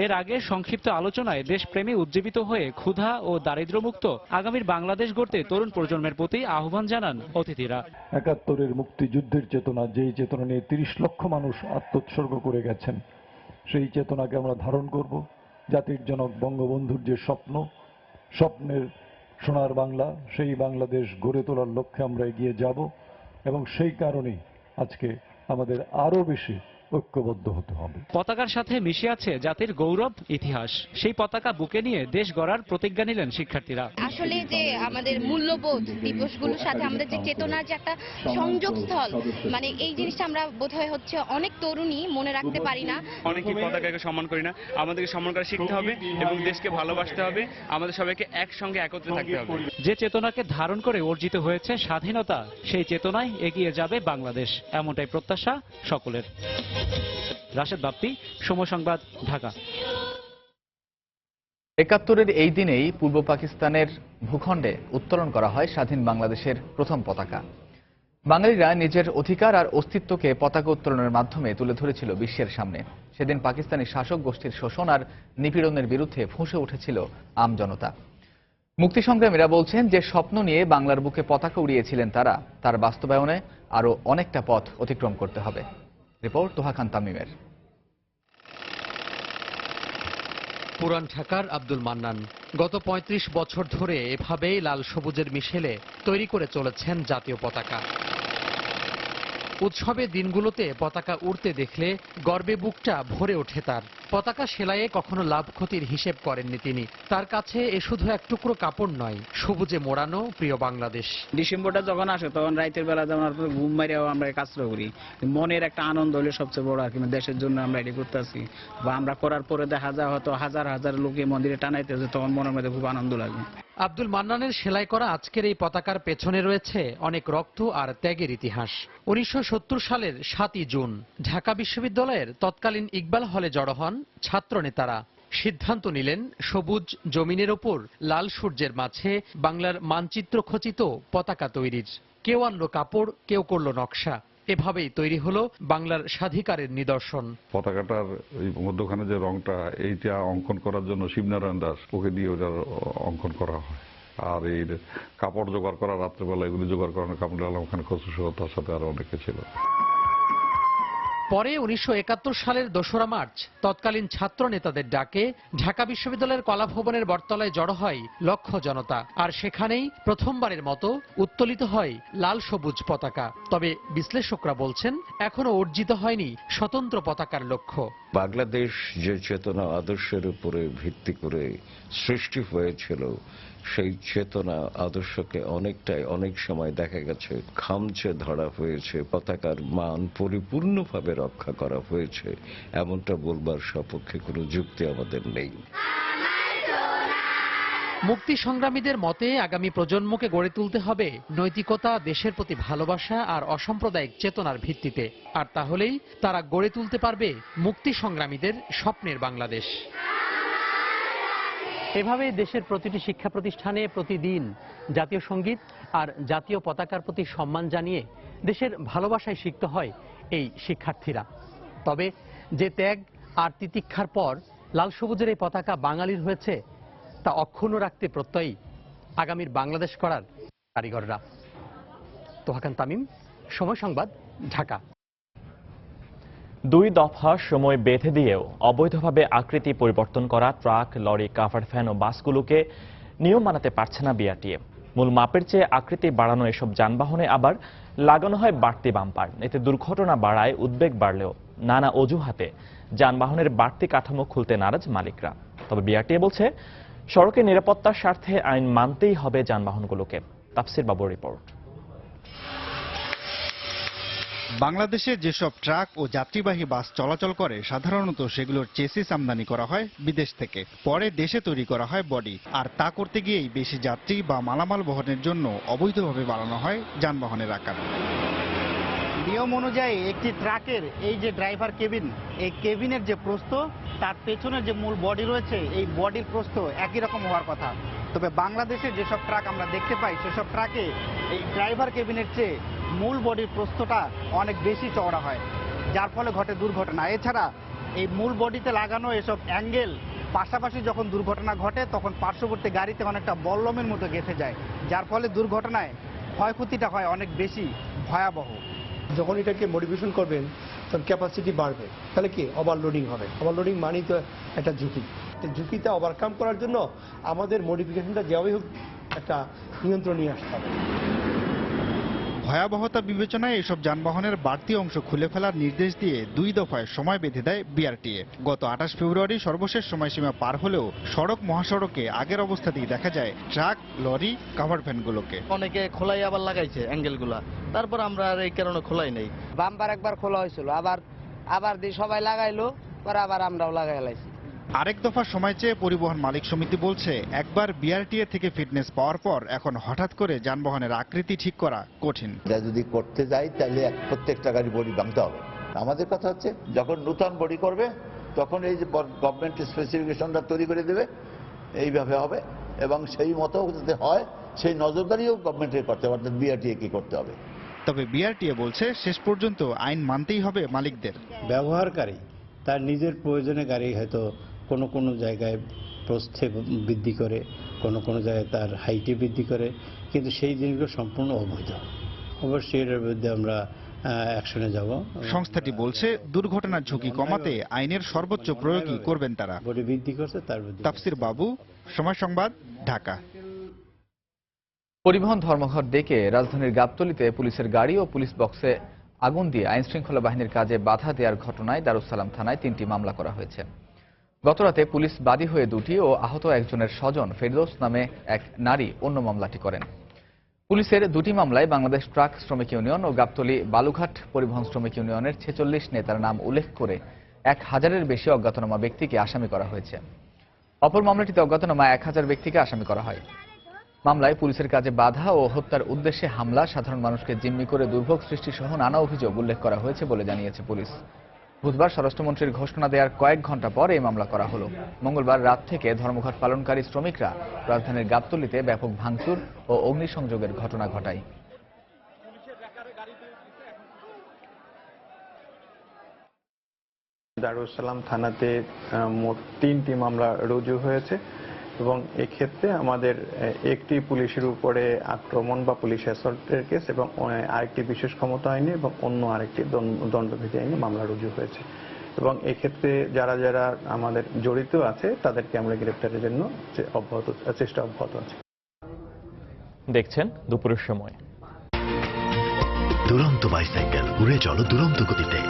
এর আগে সংক্ষিপ্ত আলোচনায় দেশপ্রেমী উজ্জীবিত হয়ে ক্ষুধা ও দারিদ্র্যমুক্ত আগামীর বাংলাদেশ গড়তে তরুণ প্রজন্মের প্রতি আহ্বান জানান অতিথিরা। 71-এর মুক্তিযুদ্ধের চেতনা, যেই চেতনা নিয়ে 30 লক্ষ মানুষ আত্মোৎসর্গ করে গেছেন, সেই চেতনাকে আমরা ধারণ করব। জাতির জনক বঙ্গবন্ধুর যে স্বপ্নের সোনার বাংলা, সেই বাংলাদেশ গড়ে তোলার লক্ষ্যে আমরা এগিয়ে যাব এবং সেই কারণেই আজকে আমাদের আরো বেশি ঐক্যবদ্ধ হতে হবে। পতাকার সাথে মিশে আছে জাতির গৌরব, ইতিহাস। সেই পতাকা বুকে নিয়ে দেশ গড়ার প্রতিজ্ঞা নিলেন শিক্ষার্থীরা। আসলে যে আমাদের মূল্যবোধ দিবসগুলোর সাথে আমাদের যে চেতনার যে একটা সংযোগস্থল, মানে এই জিনিসটা আমরা বোধহয় হচ্ছে অনেক তরুণী মনে রাখতে পারি না। অনেকেই পতাকাকে সম্মান করি না, আমাদেরকে সম্মান করা শিখতে হবে এবং দেশকে ভালোবাসতে হবে, আমাদের সবাইকে একসঙ্গে একত্রে থাকতে হবে। যে চেতনাকে ধারণ করে অর্জিত হয়েছে স্বাধীনতা, সেই চেতনায় এগিয়ে যাবে বাংলাদেশ, এমনটাই প্রত্যাশা সকলের। রাশেদ বাপ্পি, সময় সংবাদ, ঢাকা। ৭১-এর এই দিনেই পূর্ব পাকিস্তানের ভূখণ্ডে উত্তোলন করা হয় স্বাধীন বাংলাদেশের প্রথম পতাকা। বাঙালিরা নিজের অধিকার আর অস্তিত্বকে পতাকা উত্তোলনের মাধ্যমে তুলে ধরেছিল বিশ্বের সামনে। সেদিন পাকিস্তানি শাসক গোষ্ঠীর শোষণ আর নিপীড়নের বিরুদ্ধে ফুঁসে উঠেছিল আমজনতা। মুক্তিসংগ্রামীরা বলছেন যে স্বপ্ন নিয়ে বাংলার বুকে পতাকা উড়িয়েছিলেন তারা, তার বাস্তবায়নে আরও অনেকটা পথ অতিক্রম করতে হবে। রিপোর্ট তোহা খান তামিমের। পুরান ঢাকার আব্দুল মান্নান গত ৩৫ বছর ধরে এভাবেই লাল সবুজের মিশেলে তৈরি করে চলেছেন জাতীয় পতাকা। উৎসবের দিনগুলোতে পতাকা উড়তে দেখলে গর্বে বুকটা ভরে ওঠে তার। পতাকা সেলাইয়ে কখনো লাভ ক্ষতির হিসেব করেননি তিনি। তার কাছে এ শুধু এক টুকরো কাপড় নয়, সবুজে মোড়ানো প্রিয় বাংলাদেশ। ডিসেম্বরটা যখন আসে তখন রাতের বেলা যেমন ঘুম মারিয়াও আমরা কাজটা করি, মনের একটা আনন্দ হলে সবচেয়ে বড় আর কি, দেশের জন্য আমরা এটি করতেছি বা আমরা করার পরে দেখা যায় হয়তো হাজার হাজার লোকে মন্দিরে টানাইতেছে, তখন মনের মধ্যে খুব আনন্দ লাগে। আব্দুল মান্নানের সেলাই করা আজকের এই পতাকার পেছনে রয়েছে অনেক রক্ত আর ত্যাগের ইতিহাস। ১৯৭০ সালের ৭ই জুন ঢাকা বিশ্ববিদ্যালয়ের তৎকালীন ইকবাল হলে জড়ো হন ছাত্র নেতারা। সিদ্ধান্ত নিলেন সবুজ জমিনের ওপর লাল সূর্যের মাঝে বাংলার মানচিত্র খচিত পতাকা তৈরির। কেউ আনলো কাপড়, কেউ করলো নকশা। এভাবেই তৈরি হলো বাংলার স্বাধিকারের নিদর্শন। পতাকাটার মধ্যখানে যে রংটা, এইটা অঙ্কন করার জন্য শিবনারায়ণ দাস, ওকে দিয়ে ওটার অঙ্কন করা হয়। আর এই কাপড় জোগাড় করা, রাত্রেবেলা এগুলি জোগাড় করানো কামরুল আলম খান খসরু সহ তার সাথে আরো অনেকে ছিল। পরে ১৯৭১ সালের ২রা মার্চ তৎকালীন ছাত্র নেতাদের ডাকে ঢাকা বিশ্ববিদ্যালয়ের কলাভবনের বটতলায় জড়ো হয় লক্ষ জনতা। আর সেখানেই প্রথমবারের মতো উত্তোলিত হয় লাল সবুজ পতাকা। তবে বিশ্লেষকরা বলছেন এখনো অর্জিত হয়নি স্বতন্ত্র পতাকার লক্ষ্য। বাংলাদেশ যে চেতনা আদর্শের উপরে ভিত্তি করে সৃষ্টি হয়েছিল, সেই চেতনা আদর্শকে অনেক সময় দেখা গেছে খামচে ধরা হয়েছে, পতাকার মান পরিপূর্ণভাবে রক্ষা করা হয়েছে, এমনটা বলবার সপক্ষে কোনো যুক্তি আমাদের নেই। মুক্তি সংগ্রামীদের মতে আগামী প্রজন্মকে গড়ে তুলতে হবে নৈতিকতা, দেশের প্রতি ভালোবাসা আর অসাম্প্রদায়িক চেতনার ভিত্তিতে। আর তাহলেই তারা গড়ে তুলতে পারবে মুক্তি সংগ্রামীদের স্বপ্নের বাংলাদেশ। এভাবে দেশের প্রতিটি শিক্ষা প্রতিষ্ঠানে প্রতিদিন জাতীয় সঙ্গীত আর জাতীয় পতাকার প্রতি সম্মান জানিয়ে দেশের ভালোবাসায় শিখতে হয় এই শিক্ষার্থীরা। তবে যে ত্যাগ আর তিতিক্ষার পর লাল সবুজের এই পতাকা বাঙালির হয়েছে, তা অক্ষুণ্ণ রাখতে প্রত্যয়ী আগামীর বাংলাদেশ করার কারিগররা। তোহা খান তামিম, সময় সংবাদ, ঢাকা। 2 দফা সময় বেঁধে দিয়েও অবৈধভাবে আকৃতি পরিবর্তন করা ট্রাক, লরি, কাভার ভ্যান ও বাসগুলোকে নিয়ম মানাতে পারছে না বিআরটিএ। মূল মাপের চেয়ে আকৃতি বাড়ানো এসব যানবাহনে আবার লাগানো হয় বাড়তি বাম্পার। এতে দুর্ঘটনা বাড়ায়, উদ্বেগ বাড়লেও নানা অজুহাতে যানবাহনের বাড়তি কাঠামো খুলতে নারাজ মালিকরা। তবে বিআরটিএ বলছে সড়কের নিরাপত্তার স্বার্থে আইন মানতেই হবে যানবাহনগুলোকে। তাফসির বাবুর রিপোর্ট। বাংলাদেশে যেসব ট্রাক ও যাত্রীবাহী বাস চলাচল করে, সাধারণত সেগুলোর চেসিস আমদানি করা হয় বিদেশ থেকে, পরে দেশে তৈরি করা হয় বডি। আর তা করতে গিয়েই বেশি যাত্রী বা মালামাল বহনের জন্য অবৈধভাবে বানানো হয় যানবাহনের আকার। নিয়ম অনুযায়ী একটি ট্রাকের এই যে ড্রাইভার কেবিন, এই কেবিনের যে প্রস্থ, তার পেছনের যে মূল বডি রয়েছে, এই বডির প্রস্থ একই রকম হওয়ার কথা। তবে বাংলাদেশে যেসব ট্রাক আমরা দেখতে পাই, সেসব ট্রাকে এই ড্রাইভার কেবিনের চেয়ে মূল বডির প্রস্থটা অনেক বেশি চওড়া হয়, যার ফলে ঘটে দুর্ঘটনা। এছাড়া এই মূল বডিতে লাগানো এসব অ্যাঙ্গেল পাশাপাশি যখন দুর্ঘটনা ঘটে, তখন পার্শ্ববর্তী গাড়িতে অনেকটা বল্লমের মতো গেঁথে যায়, যার ফলে দুর্ঘটনায় ক্ষয়ক্ষতিটা হয় অনেক বেশি ভয়াবহ। যখন এটাকে মডিফিকেশন করবেন তখন ক্যাপাসিটি বাড়বে, তাহলে কি ওভারলোডিং হবে। ওভারলোডিং মানেই তো একটা ঝুঁকি। ঝুঁকিটা ওভারকাম করার জন্য আমাদের মডিফিকেশনটা যেভাবেই হোক একটা নিয়ন্ত্রণ নিয়ে আসতে হবে। ভয়াবহতা বিবেচনায় এসব যানবাহনের বাড়তি অংশ খুলে ফেলার নির্দেশ দিয়ে 2 দফায় সময় বেঁধে দেয় বিআরটিএ। গত 28 ফেব্রুয়ারি সর্বশেষ সময়সীমা পার হলেও সড়ক মহাসড়কে আগের অবস্থাতেই দেখা যায় ট্রাক, লরি, কাভার ভ্যানগুলোকে। অনেকে খোলাই আবার লাগাইছে অ্যাঙ্গেলগুলা, তারপর আমরা আর এই কারণে খোলাই নেই। বাম্পার একবার খোলা হয়েছিল, আবার দিয়ে সবাই লাগাইলো, পরে আবার আমরাও লাগাই লাইছি। আরেক দফা সময় চেয়ে পরিবহন মালিক সমিতি বলছে, একবার বিআরটিএ থেকে ফিটনেস পাওয়ার পর এখন হঠাৎ করে যানবাহনের আকৃতি ঠিক করা কঠিন। যদি করতে যাই তাহলে প্রত্যেকটা গাড়ি বডি ভাঙতে হবে। আমাদের কথা হচ্ছে যখন নতুন বডি করবে তখন এই যে গভর্নমেন্ট স্পেসিফিকেশনটা তৈরি করে দেবে, এইভাবে হবে এবং সেই মতো যদি হয় সেই নজরদারিও গভর্নমেন্টের করতে হবে, অর্থাৎ বিআরটিএ কি করতে হবে। তবে বিআরটিএ বলছে শেষ পর্যন্ত আইন মানতেই হবে মালিকদের। ব্যবহারকারী তার নিজের প্রয়োজনে গাড়ি হয়তো কোনো কোনো জায়গায় প্রস্থে বৃদ্ধি করে, কোনো কোনো জায়গায় তার হাইটে বৃদ্ধি করে, কিন্তু সেই জিনিসগুলো সম্পূর্ণ অবৈধ। অবশ্যই এর বিরুদ্ধে আমরা অ্যাকশনে যাব। সংস্থাটি বলছে দুর্ঘটনার ঝুঁকি কমাতে আইনের সর্বোচ্চ প্রয়োগই করবেন তারা। বডি বৃদ্ধি করছে তার বিরুদ্ধে। তাফসির বাবু, সময় সংবাদ, ঢাকা। পরিবহন ধর্মঘট ডেকে রাজধানীর গাবতলীতে পুলিশের গাড়ি ও পুলিশ বক্সে আগুন দিয়ে আইনশৃঙ্খলা বাহিনীর কাজে বাধা দেওয়ার ঘটনায় দারুসালাম থানায় 3টি মামলা করা হয়েছে। গতরাতে পুলিশ বাদী হয়ে 2টি ও আহত একজনের স্বজন ফেরদৌস নামে এক নারী অন্য মামলাটি করেন। পুলিশের 2টি মামলায় বাংলাদেশ ট্রাক শ্রমিক ইউনিয়ন ও গাবতলী বালুঘাট পরিবহন শ্রমিক ইউনিয়নের 46 নেতার নাম উল্লেখ করে 1000-এর বেশি অজ্ঞাতনামা ব্যক্তিকে আসামি করা হয়েছে। অপর মামলাটিতে অজ্ঞাতনামা 1000 ব্যক্তিকে আসামি করা হয়। মামলায় পুলিশের কাজে বাধা ও হত্যার উদ্দেশ্যে হামলা, সাধারণ মানুষকে জিম্মি করে দুর্ভোগ সৃষ্টি সহ নানা অভিযোগ উল্লেখ করা হয়েছে বলে জানিয়েছে পুলিশ। বুধবার স্বরাষ্ট্রমন্ত্রীর ঘোষণা দেওয়ার কয়েক ঘণ্টা পর এই মামলা করা হলো। মঙ্গলবার রাত থেকে ধর্মঘট পালনকারী শ্রমিকরা রাজধানীর গাবতলীতে ব্যাপক ভাঙচুর ও অগ্নিসংযোগের ঘটনা ঘটায়। দারুসালাম থানাতে মোট 3টি মামলা রুজু হয়েছে এবং এক্ষেত্রে আমাদের একটি পুলিশের উপরে আক্রমণ বা পুলিশ অ্যাসল্টের কেস এবং আরেকটি বিশেষ ক্ষমতা আইনে এবং অন্য আরেকটি দণ্ডবিধি আইনে মামলা রুজু হয়েছে এবং এক্ষেত্রে যারা যারা আমাদের জড়িত আছে তাদেরকে আমরা গ্রেপ্তারের জন্য চেষ্টা অব্যাহত আছে। দেখছেন দুপুরের সময়। দুরন্ত বাইসাইকেল, উড়ে চলো দুরন্ত গতিতে।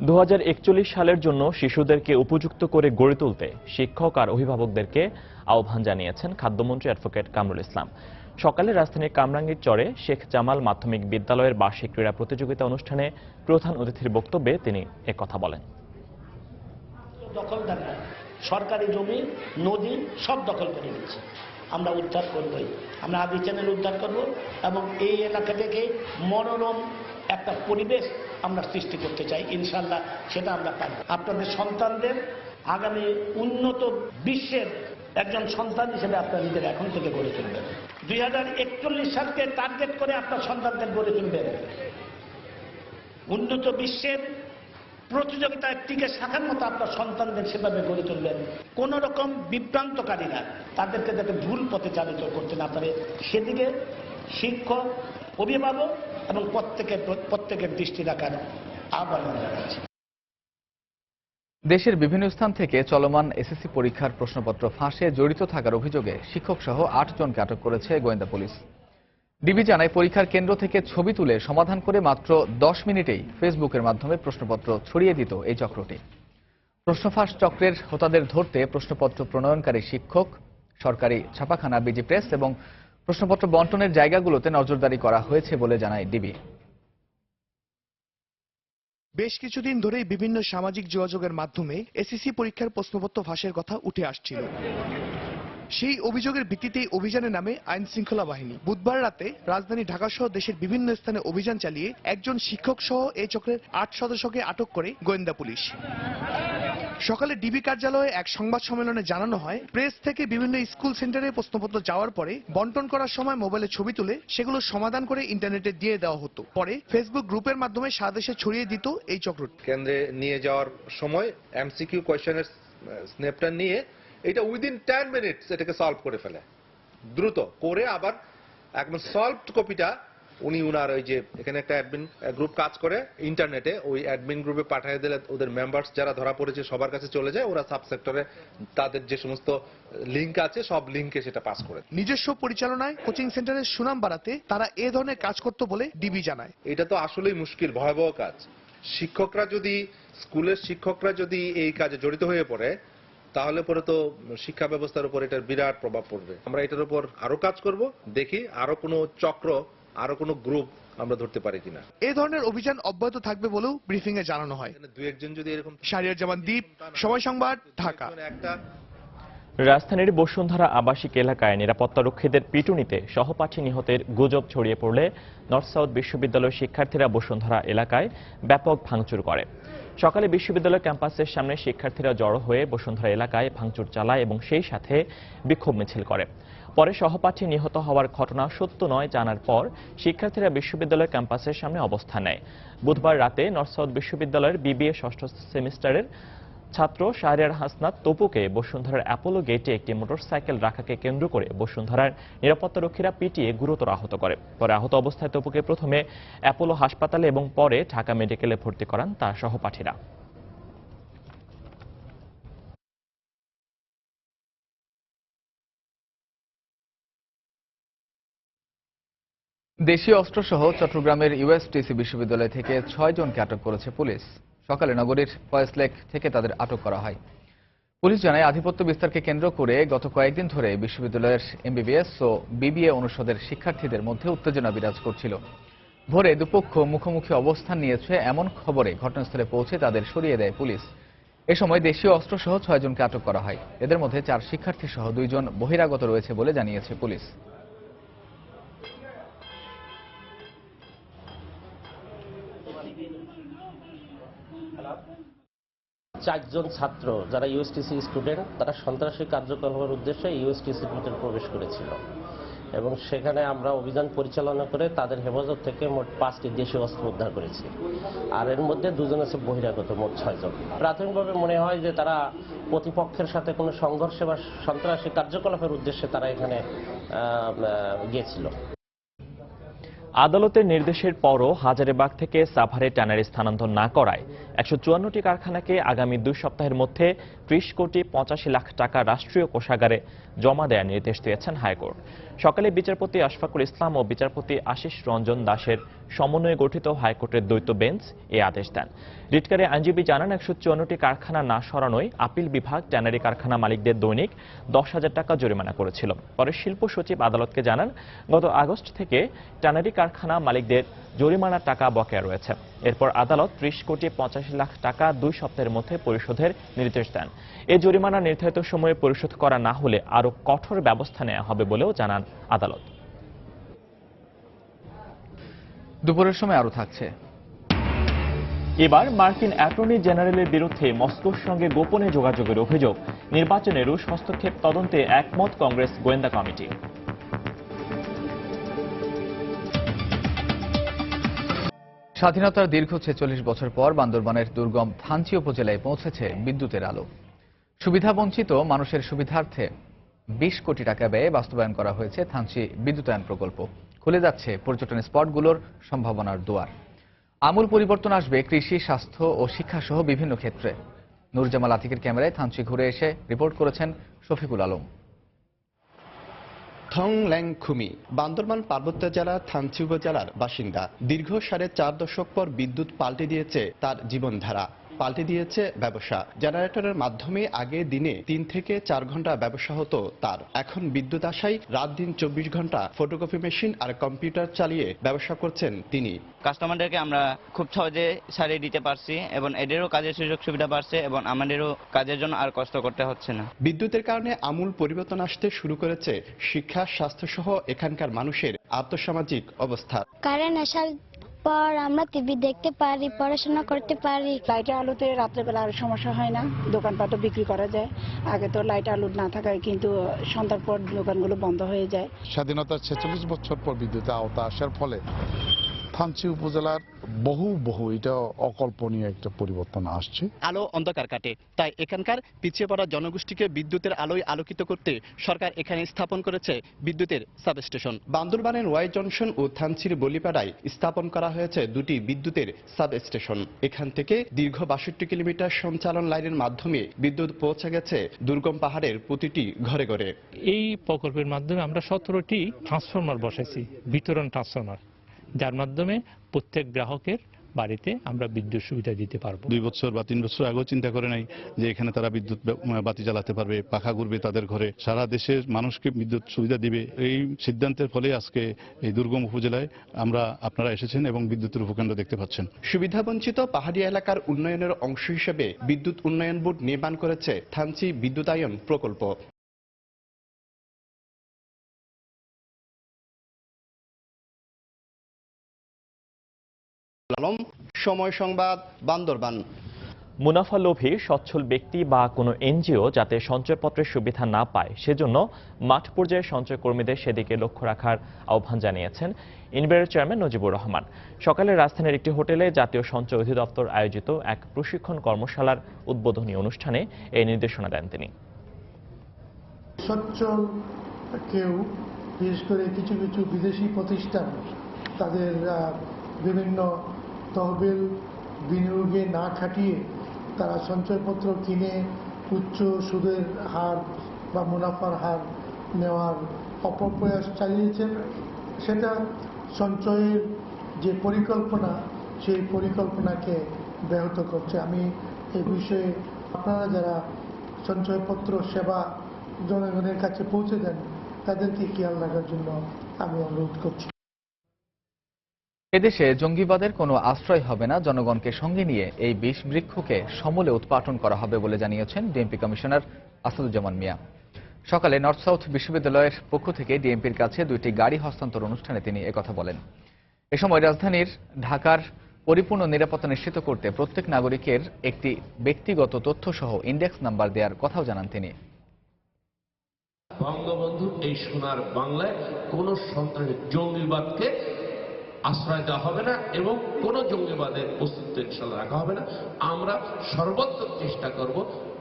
2041 সালের জন্য শিশুদেরকে উপযুক্ত করে গড়ে তুলতে শিক্ষক আর অভিভাবকদেরকে আহ্বান জানিয়েছেন খাদ্যমন্ত্রী অ্যাডভোকেট কামরুল ইসলাম। সকালে রাজধানীর কামরাঙ্গীর চরে শেখ জামাল মাধ্যমিক বিদ্যালয়ের বার্ষিক ক্রীড়া প্রতিযোগিতা অনুষ্ঠানে প্রধান অতিথির বক্তব্যে তিনি একথা বলেন। দখলদাররা সরকারি জমি, নদী সব দখল করে নিচ্ছে। আমরা উদ্ধার করবই, আমরা আদি চ্যানেল উদ্ধার করব এবং এই এলাকা থেকে মনোরম একটা পরিবেশ আমরা সৃষ্টি করতে চাই। ইনশাল্লাহ সেটা আমরা পারব। আপনাদের সন্তানদের আগামী উন্নত বিশ্বের একজন সন্তান হিসেবে আপনারা নিজের এখন থেকে গড়ে তুলবেন। 2041 সালকে টার্গেট করে আপনার সন্তানদের গড়ে তুলবেন। উন্নত বিশ্বের প্রতিযোগিতায় টিকে থাকার মতো আপনার সন্তানদের সেভাবে গড়ে তুলবেন। কোন রকম বিভ্রান্তকারীরা তাদেরকে যাতে ভুল পথে চালিত করতে না পারে সেদিকে শিক্ষক, অভিভাবক এবং প্রত্যেকের দৃষ্টি রাখার আহ্বান জানাচ্ছি। দেশের বিভিন্ন স্থান থেকে চলমান এসএসসি পরীক্ষার প্রশ্নপত্র ফাঁসে জড়িত থাকার অভিযোগে শিক্ষক সহ 8 জনকে আটক করেছে গোয়েন্দা পুলিশ। ডিবি জানায়, পরীক্ষার কেন্দ্র থেকে ছবি তুলে সমাধান করে মাত্র 10 মিনিটেই ফেসবুকের মাধ্যমে প্রশ্নপত্র ছড়িয়ে দিত এই চক্রটি। প্রশ্নফাঁস চক্রের হোতাদের ধরতে প্রশ্নপত্র প্রণয়নকারী শিক্ষক, সরকারি ছাপাখানা, বিজি প্রেস এবং প্রশ্নপত্র বন্টনের জায়গাগুলোতে নজরদারি করা হয়েছে বলে জানায় ডিবি। বেশ কিছুদিন ধরেই বিভিন্ন সামাজিক যোগাযোগের মাধ্যমে এসএসসি পরীক্ষার প্রশ্নপত্র ফাঁসের কথা উঠে আসছিল। সেই অভিযোগের ভিত্তিতেই অভিযানে নামে আইন শৃঙ্খলা বাহিনী। বুধবার রাতে রাজধানী ঢাকা সহ দেশের বিভিন্ন স্থানে অভিযান চালিয়ে একজন শিক্ষক সহ এই চক্রের 8 সদস্যকে আটক করে গোয়েন্দা পুলিশ। সকালে ডিবি কার্যালয়ে এক সংবাদ সম্মেলনে জানানো হয়, প্রেস থেকে বিভিন্ন স্কুল সেন্টারে প্রশ্নপত্র যাওয়ার পরে বন্টন করার সময় মোবাইলে ছবি তুলে সেগুলো সমাধান করে ইন্টারনেটে দিয়ে দেওয়া হতো। পরে ফেসবুক গ্রুপের মাধ্যমে সারা দেশে ছড়িয়ে দিত এই চক্রটি। কেন্দ্রে নিয়ে যাওয়ার সময় এমসিকিউ কোয়েশ্চেনের স্ন্যাপটা নিয়ে এটা উইদিন 10 মিনিটস এটাকে সলভ করে ফেলে, দ্রুত করে আবার একদম সলভড কপিটা উনি উনার ওই যে এখানে একটা অ্যাডমিন গ্রুপ কাজ করে ইন্টারনেটে, ওই অ্যাডমিন গ্রুপে পাঠিয়ে দিলে ওদের মেম্বার্স যারা ধরা পড়েছে সবার কাছে চলে যায়, ওরা সাব সেক্টরে তাদের যে সমস্ত লিঙ্ক আছে সব লিঙ্কে সেটা পাস করে। নিজস্ব পরিচালনায় কোচিং সেন্টারের সুনাম বাড়াতে তারা এ ধরনের কাজ করত বলে ডিবি জানায়। এটা তো আসলেই মুশকিল, ভয়াবহ কাজ। স্কুলের শিক্ষকরা যদি এই কাজে জড়িত হয়ে পড়ে তাহলে পরে তো শিক্ষা ব্যবস্থার উপর এটার বিরাট প্রভাব পড়বে। আমরা এটার উপর আরো কাজ করব, দেখি আরো কোনো চক্র, আরো কোনো গ্রুপ আমরা ধরতে পারি কিনা। এই ধরনের অভিযান অব্যাহত থাকবে বলেও ব্রিফিং এ জানানো হয়। দুই একজন যদি এরকম। শাহরিয়ার জামান দ্বীপ, সময় সংবাদ, ঢাকা। রাজধানীর বসুন্ধরা আবাসিক এলাকায় নিরাপত্তারক্ষীদের পিটুনিতে সহপাঠী নিহতের গুজব ছড়িয়ে পড়লে নর্থ সাউথ বিশ্ববিদ্যালয়ের শিক্ষার্থীরা বসুন্ধরা এলাকায় ব্যাপক ভাঙচুর করে। সকালে বিশ্ববিদ্যালয় ক্যাম্পাসের সামনে শিক্ষার্থীরা জড়ো হয়ে বসুন্ধরা এলাকায় ভাঙচুর চালায় এবং সেই সাথে বিক্ষোভ মিছিল করে। পরে সহপাঠী নিহত হওয়ার ঘটনা সত্য নয় জানার পর শিক্ষার্থীরা বিশ্ববিদ্যালয় ক্যাম্পাসের সামনে অবস্থান নেয়। বুধবার রাতে নর্থ সাউথ বিশ্ববিদ্যালয়ের বিবিএ ষষ্ঠ সেমিস্টারের ছাত্র শাহরিয়ার হাসনাত তপুকে বসুন্ধরার অ্যাপোলো গেটে একটি মোটরসাইকেল রাখাকে কেন্দ্র করে বসুন্ধরার নিরাপত্তারক্ষীরা পিটিয়ে গুরুতর আহত করে। পরে আহত অবস্থায় তপুকে প্রথমে অ্যাপোলো হাসপাতালে এবং পরে ঢাকা মেডিকেলে ভর্তি করান তার সহপাঠীরা। দেশীয় অস্ত্রসহ চট্টগ্রামের ইউএসটিসি বিশ্ববিদ্যালয় থেকে 6 জনকে আটক করেছে পুলিশ। সকালে নগরীর ফয়েজলেক থেকে তাদের আটক করা হয়। পুলিশ জানায়, আধিপত্য বিস্তারকে কেন্দ্র করে গত কয়েকদিন ধরে বিশ্ববিদ্যালয়ের এমবিবিএস ও বিবিএ অনুষদের শিক্ষার্থীদের মধ্যে উত্তেজনা বিরাজ করছিল। ভোরে দুপক্ষ মুখোমুখি অবস্থান নিয়েছে এমন খবরে ঘটনাস্থলে পৌঁছে তাদের সরিয়ে দেয় পুলিশ। এ সময় দেশীয় অস্ত্রসহ 6 জনকে আটক করা হয়। এদের মধ্যে 4 শিক্ষার্থী সহ 2 জন বহিরাগত রয়েছে বলে জানিয়েছে পুলিশ। চারজন ছাত্র যারা ইউএসটিসি স্টুডেন্ট, তারা সন্ত্রাসী কার্যকলাপের উদ্দেশ্যে ইউএসটিসির ভিতরে প্রবেশ করেছিল এবং সেখানে আমরা অভিযান পরিচালনা করে তাদের হেফাজত থেকে মোট 5টি দেশীয় অস্ত্র উদ্ধার করেছি। আর এর মধ্যে 2 জন আছে বহিরাগত, মোট 6 জন। প্রাথমিকভাবে মনে হয় যে তারা প্রতিপক্ষের সাথে কোনো সংঘর্ষে বা সন্ত্রাসী কার্যকলাপের উদ্দেশ্যে তারা এখানে গিয়েছিল। আদালতের নির্দেশের পরও হাজারীবাগ থেকে সাভারে ট্যানারি স্থানান্তর না করায় 154টি কারখানাকে আগামী 2 সপ্তাহের মধ্যে 30 কোটি 85 লাখ টাকা রাষ্ট্রীয় কোষাগারে জমা দেওয়ার নির্দেশ দিয়েছেন হাইকোর্ট। সকালে বিচারপতি আশফাকুল ইসলাম ও বিচারপতি আশিস রঞ্জন দাসের সমন্বয়ে গঠিত হাইকোর্টের দ্বৈত বেঞ্চ এই আদেশ দেন। রিটকারী আইনজীবী জানান, 154টি কারখানা না সরানোয় আপিল বিভাগ ট্যানারি কারখানা মালিকদের দৈনিক 10,000 টাকা জরিমানা করেছিল। পরে শিল্প সচিব আদালতকে জানান, গত আগস্ট থেকে ট্যানারি কারখানা মালিকদের জরিমানার টাকা বকেয়া রয়েছে। এরপর আদালত 30 কোটি 85 লাখ টাকা 2 সপ্তাহের মধ্যে পরিশোধের নির্দেশ দেন। এই জরিমানা নির্ধারিত সময়ে পরিশোধ করা না হলে আরও কঠোর ব্যবস্থা নেওয়া হবে বলেও জানান আদালত। দুপুরের সময় আরো থাকছে। এবার মার্কিন অ্যাটর্নি জেনারেলের বিরুদ্ধে মস্কোর সঙ্গে গোপনে যোগাযোগের অভিযোগ। নির্বাচনে রুশ হস্তক্ষেপ তদন্তে একমত কংগ্রেস গোয়েন্দা কমিটি। স্বাধীনতার দীর্ঘ 46 বছর পর বান্দরবানের দুর্গম থানচি উপজেলায় পৌঁছেছে বিদ্যুতের আলো। সুবিধাবঞ্চিত মানুষের সুবিধার্থে 20 কোটি টাকা ব্যয়ে বাস্তবায়ন করা হয়েছে থানচি বিদ্যুতায়ন প্রকল্প। খুলে যাচ্ছে পর্যটন স্পটগুলোর সম্ভাবনার দুয়ার। আমূল পরিবর্তন আসবে কৃষি, স্বাস্থ্য ও শিক্ষা সহ বিভিন্ন ক্ষেত্রে। নুরজামাল আতিকের ক্যামেরায় থানচি ঘুরে এসে রিপোর্ট করেছেন শফিকুল আলম। থং ল্যাং খুমি বান্দরবান পার্বত্য জেলার থানচি উপজেলার বাসিন্দা। দীর্ঘ 4.5 দশক পর বিদ্যুৎ পাল্টে দিয়েছে তার জীবনধারা, পাল্টে দিয়েছে ব্যবসা। জেনারেটরের মাধ্যমে আগে দিনে 3 থেকে 4 ঘন্টা ব্যবসা হতো তার। এখন বিদ্যুৎ আসায় রাত দিন 24 ঘন্টা ফটোকপি মেশিন আর কম্পিউটার চালিয়ে ব্যবসা করছেন তিনি। কাস্টমারদেরকে আমরা খুব সহজে সারিয়ে দিতে পারছি এবং এদেরও কাজের সুযোগ সুবিধা বাড়ছে এবং আমাদেরও কাজের জন্য আর কষ্ট করতে হচ্ছে না। বিদ্যুতের কারণে আমূল পরিবর্তন আসতে শুরু করেছে শিক্ষা, স্বাস্থ্য সহ এখানকার মানুষের আর্থসামাজিক অবস্থা। কারেন্ট আসার পর আমরা টিভি দেখতে পারি, পড়াশোনা করতে পারি। লাইটের আলোতে রাত্রেবেলা আর সমস্যা হয় না, দোকানপাটও বিক্রি করা যায়। আগে তো লাইট আলো না থাকায় কিন্তু সন্ধ্যার পর দোকানগুলো বন্ধ হয়ে যায়। স্বাধীনতার 46 বছর পর বিদ্যুতের আওতা আসার ফলে থানচি উপজেলার বহু এটা অকল্পনীয় একটা পরিবর্তন আসছে। আলো অন্ধকার কাটে, তাই এখানকার পিছিয়ে পড়া জনগোষ্ঠীকে বিদ্যুতের আলোয় আলোকিত করতে সরকার এখানে স্থাপন করেছে বিদ্যুতের সাবস্টেশন। বান্দরবানের ওয়াই জংশন ও থানচির বলিপাড়ায় স্থাপন করা হয়েছে দুটি বিদ্যুতের সাবস্টেশন। এখান থেকে দীর্ঘ 62 কিলোমিটার সঞ্চালন লাইনের মাধ্যমে বিদ্যুৎ পৌঁছে গেছে দুর্গম পাহাড়ের প্রতিটি ঘরে ঘরে। এই প্রকল্পের মাধ্যমে আমরা 17টি ট্রান্সফরমার বসাইছি, বিতরণ ট্রান্সফরমার, যার মাধ্যমে প্রত্যেক গ্রাহকের বাড়িতে আমরা বিদ্যুৎ সুবিধা দিতে পারবো। 2 বছর বা 3 বছর আগেও চিন্তা করে নাই যে এখানে তারা বিদ্যুৎ বাতি জ্বালাতে পারবে, পাখা ঘুরবে তাদের ঘরে, সারা দেশের মানুষকে বিদ্যুৎ সুবিধা দিবে। এই সিদ্ধান্তের ফলে আজকে এই দুর্গম উপজেলায় আপনারা এসেছেন এবং বিদ্যুতের উপকেন্দ্র দেখতে পাচ্ছেন। সুবিধাবঞ্চিত পাহাড়ি এলাকার উন্নয়নের অংশ হিসেবে বিদ্যুৎ উন্নয়ন বোর্ড নির্মাণ করেছে থানচি বিদ্যুতায়ন প্রকল্প। সময় সংবাদ, বান্দরবান। মুনাফালোভী সচ্ছল ব্যক্তি বা কোনো এনজিও যাতে সঞ্চয়পত্রের সুবিধা না পায় সেজন্য মাঠ পর্যায়ে সঞ্চয় কর্মীদের সেদিকে লক্ষ্য রাখার আহ্বান জানিয়েছেন ইনবের চেয়ারম্যান নজিবুর রহমান। সকালে রাজধানীর একটি হোটেলে জাতীয় সঞ্চয় অধিদপ্তর আয়োজিত এক প্রশিক্ষণ কর্মশালার উদ্বোধনী অনুষ্ঠানে এই নির্দেশনা দেন তিনি। সচ্ছল কেউ, বিশেষ করে কিছু কিছু বিদেশি প্রতিষ্ঠান তাদের বিভিন্ন তহবিল বিনিয়োগে না খাটিয়ে তারা সঞ্চয়পত্র কিনে উচ্চ সুদের হার বা মুনাফার হার নেওয়ার অপপ্রয়াস চালিয়েছেন। সেটা সঞ্চয়ের যে পরিকল্পনা, সেই পরিকল্পনাকে ব্যাহত করছে। আমি এই বিষয়ে আপনারা যারা সঞ্চয়পত্র সেবা জনগণের কাছে পৌঁছে দেন তাদেরকে খেয়াল রাখার জন্য আমি অনুরোধ করছি। এদেশে জঙ্গিবাদের কোনো আশ্রয় হবে না, জনগণকে সঙ্গে নিয়ে এই বিষ বৃক্ষকে সমূলে উৎপাটন করা হবে বলে জানিয়েছেন ডিএমপি কমিশনার আসাদুজ্জামান মিয়া। সকালে নর্থ সাউথ বিশ্ববিদ্যালয়ের পক্ষ থেকে ডিএমপির কাছে 2টি গাড়ি হস্তান্তর অনুষ্ঠানে তিনি একথা বলেন। এ সময় রাজধানীর ঢাকার পরিপূর্ণ নিরাপত্তা নিশ্চিত করতে প্রত্যেক নাগরিকের একটি ব্যক্তিগত তথ্যসহ ইন্ডেক্স নাম্বার দেওয়ার কথাও জানান তিনি। বঙ্গবন্ধু এই সোনার বাংলায় কোন সন্ত্রাসী জঙ্গিবাদকে আশ্রয় দেওয়া হবে না এবং কোন জঙ্গিবাদের অস্তিত্ব ইনশাল্লাহ রাখা হবে না। আমরা সর্বোত্তম চেষ্টা করব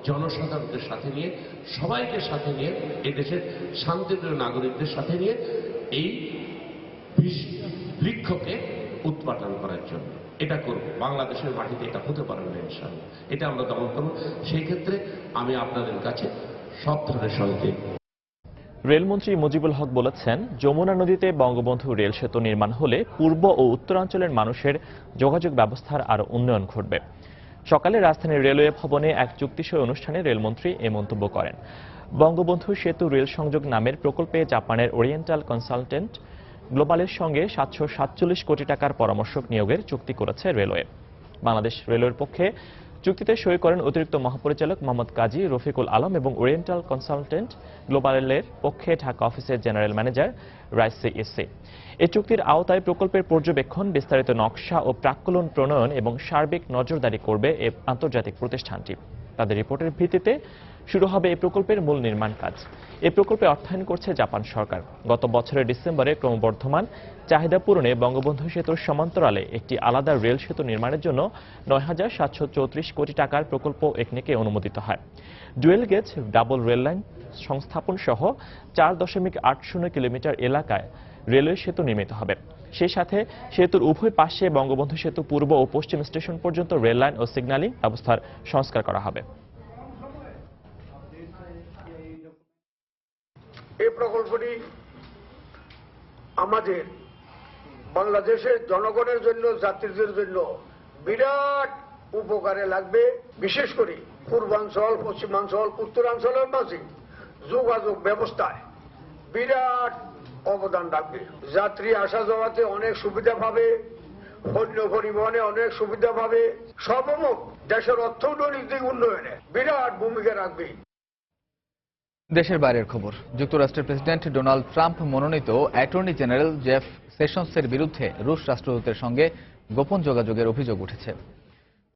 জনসাধারণকে সাথে নিয়ে, সবাইকে সাথে নিয়ে, এদেশের শান্তিপ্রিয় নাগরিকদের সাথে নিয়ে এই বিষ বৃক্ষকে উৎপাদন করার জন্য এটা করব। বাংলাদেশের মাটিতে এটা হতে পারবে না ইনশাল্লাহ, এটা আমরা দমন করব। সেই ক্ষেত্রে আমি আপনাদের কাছে সব ধরনের সহযোগিতা। রেলমন্ত্রী মুজিবুল হক বলেছেন, যমুনা নদীতে বঙ্গবন্ধু রেল সেতু নির্মাণ হলে পূর্ব ও উত্তরাঞ্চলের মানুষের যোগাযোগ ব্যবস্থার আরও উন্নয়ন ঘটবে। সকালে রাজধানীর রেলওয়ে ভবনে এক চুক্তিসই অনুষ্ঠানে রেলমন্ত্রী এ মন্তব্য করেন। বঙ্গবন্ধু সেতু রেল সংযোগ নামের প্রকল্পে জাপানের ওরিয়েন্টাল কনসালটেন্ট গ্লোবালের সঙ্গে 747 কোটি টাকার পরামর্শক নিয়োগের চুক্তি করেছে রেলওয়ে। বাংলাদেশ রেলওয়ের পক্ষে চুক্তিতে সই করেন অতিরিক্ত মহাপরিচালক মোহাম্মদ কাজী রফিকুল আলম এবং ওরিয়েন্টাল কনসালটেন্ট গ্লোবালের পক্ষে ঢাকা অফিসের জেনারেল ম্যানেজার রাইসি ইসি। এই চুক্তির আওতায় প্রকল্পের পর্যবেক্ষণ, বিস্তারিত নকশা ও প্রাক্কলন প্রণয়ন এবং সার্বিক নজরদারি করবে এই আন্তর্জাতিক প্রতিষ্ঠানটি। তাদের রিপোর্টের ভিত্তিতে শুরু হবে এই প্রকল্পের মূল নির্মাণ কাজ। এই প্রকল্পে অর্থায়ন করছে জাপান সরকার। গত বছরের ডিসেম্বরে ক্রমবর্ধমান চাহিদা পূরণে বঙ্গবন্ধু সেতুর সমান্তরালে একটি আলাদা রেল সেতু নির্মাণের জন্য ৯,৭34 কোটি টাকার প্রকল্প একনেকে অনুমোদিত হয়। Dual gauge double rail line সংস্থাপন সহ 4.80 কিলোমিটার এলাকায় রেলওয়ে সেতু নির্মিত হবে। সেই সাথে সেতুর উভয় পাশে বঙ্গবন্ধু সেতু পূর্ব ও পশ্চিম স্টেশন পর্যন্ত রেল লাইন ও সিগন্যালিং ব্যবস্থার সংস্কার করা হবে। এই প্রকল্পটি আমাদের বাংলাদেশের জনগণের জন্য, যাত্রীদের জন্য বিরাট উপকারে লাগবে। বিশেষ করে পূর্বাঞ্চল, পশ্চিমাঞ্চল, উত্তরাঞ্চলের মাঝে যোগাযোগ ব্যবস্থায় বিরাট অবদান রাখবে। যাত্রী আসা যাওয়াতে অনেক সুবিধা পাবে, পণ্য পরিবহনে অনেক সুবিধা পাবে। সর্বমোট দেশের অর্থনৈতিক উন্নয়নে বিরাট ভূমিকা রাখবে। দেশের বাইরের খবর। যুক্তরাষ্ট্রের প্রেসিডেন্ট ডোনাল্ড ট্রাম্প মনোনীত অ্যাটর্নি জেনারেল জেফ সেশনসের বিরুদ্ধে রুশ রাষ্ট্রদূতের সঙ্গে গোপন যোগাযোগের অভিযোগ উঠেছে।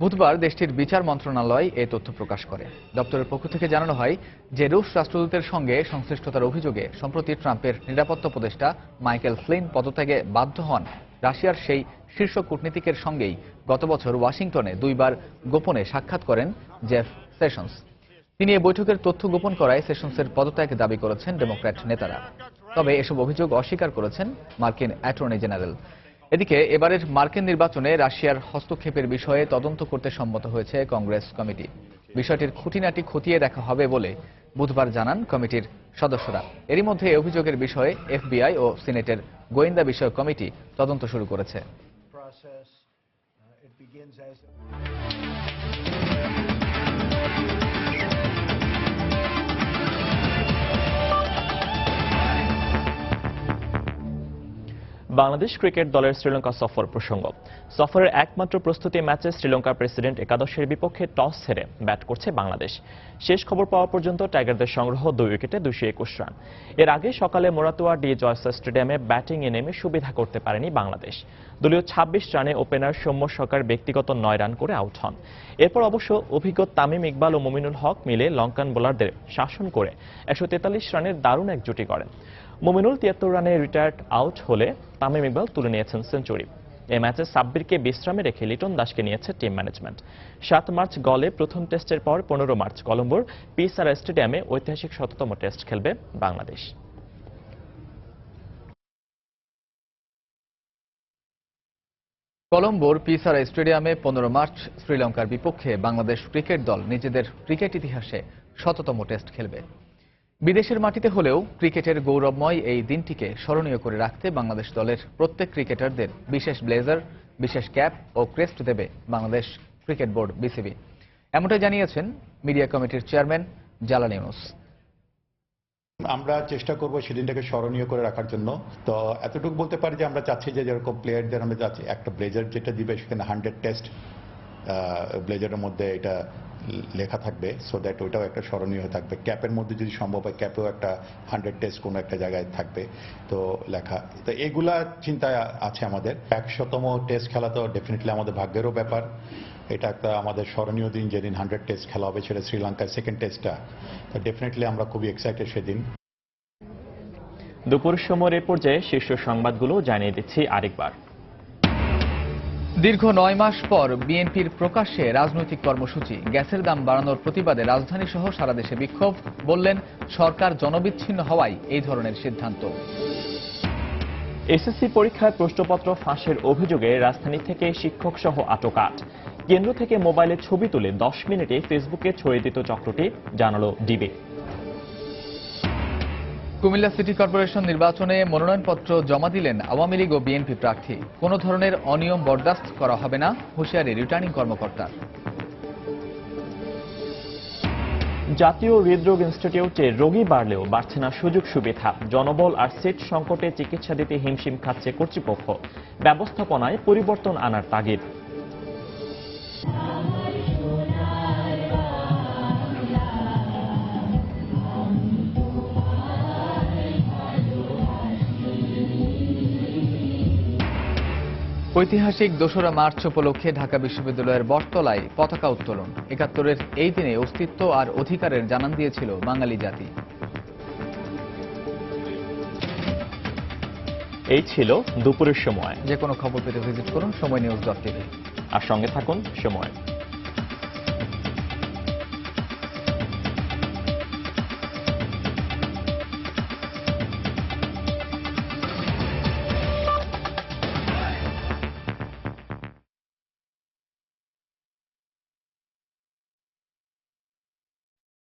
বুধবার দেশটির বিচার মন্ত্রণালয় এই তথ্য প্রকাশ করে। দপ্তরের পক্ষ থেকে জানানো হয় যে রুশ রাষ্ট্রদূতের সঙ্গে সংশ্লিষ্টতার অভিযোগে সম্প্রতি ট্রাম্পের নিরাপত্তা উপদেষ্টা মাইকেল ফ্লিন পদত্যাগে বাধ্য হন রাশিয়ার সেই শীর্ষ কূটনীতিকের সঙ্গেই গত বছর ওয়াশিংটনে 2 বার গোপনে সাক্ষাৎ করেন জেফ সেশনস। তিনি এই বৈঠকের তথ্য গোপন করায় সেশনসের পদত্যাগ দাবি করেছেন ডেমোক্র্যাট নেতারা। তবে এসব অভিযোগ অস্বীকার করেছেন মার্কিন অ্যাটর্নি জেনারেল। এদিকে এবারের মার্কিন নির্বাচনে রাশিয়ার হস্তক্ষেপের বিষয়ে তদন্ত করতে সম্মত হয়েছে কংগ্রেস কমিটি। বিষয়টির খুঁটিনাটি খতিয়ে দেখা হবে বলে বুধবার জানান কমিটির সদস্যরা। এরই মধ্যে এই অভিযোগের বিষয়ে এফবিআই ও সিনেটের গোয়েন্দা বিষয়ক কমিটি তদন্ত শুরু করেছে। বাংলাদেশ ক্রিকেট দলের শ্রীলঙ্কা সফর প্রসঙ্গ। সফরের একমাত্র প্রস্তুতি ম্যাচে শ্রীলঙ্কার প্রেসিডেন্ট একাদশের বিপক্ষে টস হেরে ব্যাট করছে বাংলাদেশ। শেষ খবর পাওয়া পর্যন্ত টাইগারদের সংগ্রহ 2 উইকেটে 221 রান। এর আগে সকালে মোরাতুয়া ডি জয়সা স্টেডিয়ামে ব্যাটিংয়ে নেমে সুবিধা করতে পারেনি বাংলাদেশ। দলীয় 26 রানে ওপেনার সৌম্য সরকার ব্যক্তিগত 9 রান করে আউট হন। এরপর অবশ্য অভিজ্ঞ তামিম ইকবাল ও মুমিনুল হক মিলে লঙ্কান বোলারদের শাসন করে 143 রানের দারুণ এক জুটি করেন। মুমিনুল 73 রানে রিটায়ার্ড আউট হলে তামিম ইকবাল তুলে নিয়েছেন সেঞ্চুরি। এই ম্যাচে সাব্বিরকে বিশ্রামে রেখে লিটন দাসকে নিয়েছে টিম ম্যানেজমেন্ট। 7 মার্চ গলে প্রথম টেস্টের পর 15 মার্চ কলম্বোর পিসারা স্টেডিয়ামে ঐতিহাসিক 100তম টেস্ট খেলবে বাংলাদেশ। কলম্বোর পিসারা স্টেডিয়ামে 15 মার্চ শ্রীলঙ্কার বিপক্ষে বাংলাদেশ ক্রিকেট দল নিজেদের ক্রিকেট ইতিহাসে 100তম টেস্ট খেলবে। বিদেশের মাটিতে হলেও ক্রিকেটের গৌরবময় এই দিনটিকে স্মরণীয় করে রাখতে বাংলাদেশ দলের প্রত্যেক ক্রিকেটারদের বিশেষ ব্লেজার, বিশেষ ক্যাপ ও ক্রেস্ট দেবে বাংলাদেশ ক্রিকেট বোর্ড বিসিবি। এমনটাই জানিয়েছেন মিডিয়া কমিটির চেয়ারম্যান জালাল ইউনুস। আমরা চেষ্টা করব সেদিনটাকে স্মরণীয় করে রাখার জন্য। তো এতটুকু বলতে পারি যে আমরা চাচ্ছি যে যেরকম প্লেয়ারদের আমরা চাচ্ছি একটা ব্লেজার যেটা দিবে সেখানে 100 টেস্ট ব্লেজারের মধ্যে এটা লেখা থাকবে, সো দ্যাট ওইটাও একটা স্মরণীয় হয়ে থাকবে। ক্যাপের মধ্যে যদি সম্ভব হয় ক্যাপেও একটা 100 টেস্ট কোনো একটা জায়গায় থাকবে তো লেখা। তো এগুলা চিন্তায় আছে আমাদের। 100তম টেস্ট খেলা তো ডেফিনেটলি আমাদের ভাগ্যেরও ব্যাপার। এটা একটা আমাদের স্মরণীয় দিন, যেদিন 100 টেস্ট খেলা হবে, সেটা শ্রীলঙ্কার সেকেন্ড টেস্টটা। তো ডেফিনেটলি আমরা খুবই এক্সাইটেড সেদিন। দুপুর সময়ের পর্যায়ে শীর্ষ সংবাদগুলো জানিয়ে দিচ্ছি আরেকবার। দীর্ঘ 9 মাস পর বিএনপির প্রকাশ্যে রাজনৈতিক কর্মসূচি। গ্যাসের দাম বাড়ানোর প্রতিবাদে রাজধানী সহ সারা দেশে বিক্ষোভ। বললেন সরকার জনবিচ্ছিন্ন হওয়ায় এই ধরনের সিদ্ধান্ত। এসএসসি পরীক্ষায় প্রশ্নপত্র ফাঁসের অভিযোগে রাজধানী থেকে শিক্ষক সহ আটক 8। কেন্দ্র থেকে মোবাইলে ছবি তুলে 10 মিনিটে ফেসবুকে ছড়িয়ে দিত চক্রটি, জানালো ডিবি। কুমিল্লা সিটি কর্পোরেশন নির্বাচনে মনোনয়নপত্র জমা দিলেন আওয়ামী লীগ ও বিএনপি প্রার্থী। কোনো ধরনের অনিয়ম বরদাস্ত করা হবে না, হুঁশিয়ারি রিটার্নিং কর্মকর্তা। জাতীয় হৃদরোগ ইনস্টিটিউটে রোগী বাড়লেও বাড়ছে না সুযোগ সুবিধা। জনবল আর সিট সংকটে চিকিৎসা দিতে হিমশিম খাচ্ছে কর্তৃপক্ষ। ব্যবস্থাপনায় পরিবর্তন আনার তাগিদ। ঐতিহাসিক 2রা মার্চ উপলক্ষে ঢাকা বিশ্ববিদ্যালয়ের বটতলায় পতাকা উত্তোলন। 71-এর এই দিনে অস্তিত্ব আর অধিকারের জানান দিয়েছিল বাঙালি জাতি। এই ছিল দুপুরের সময়। যে কোনো খবর পেতে ভিজিট করুন সময় নিউজ.tv আর সঙ্গে থাকুন সময়।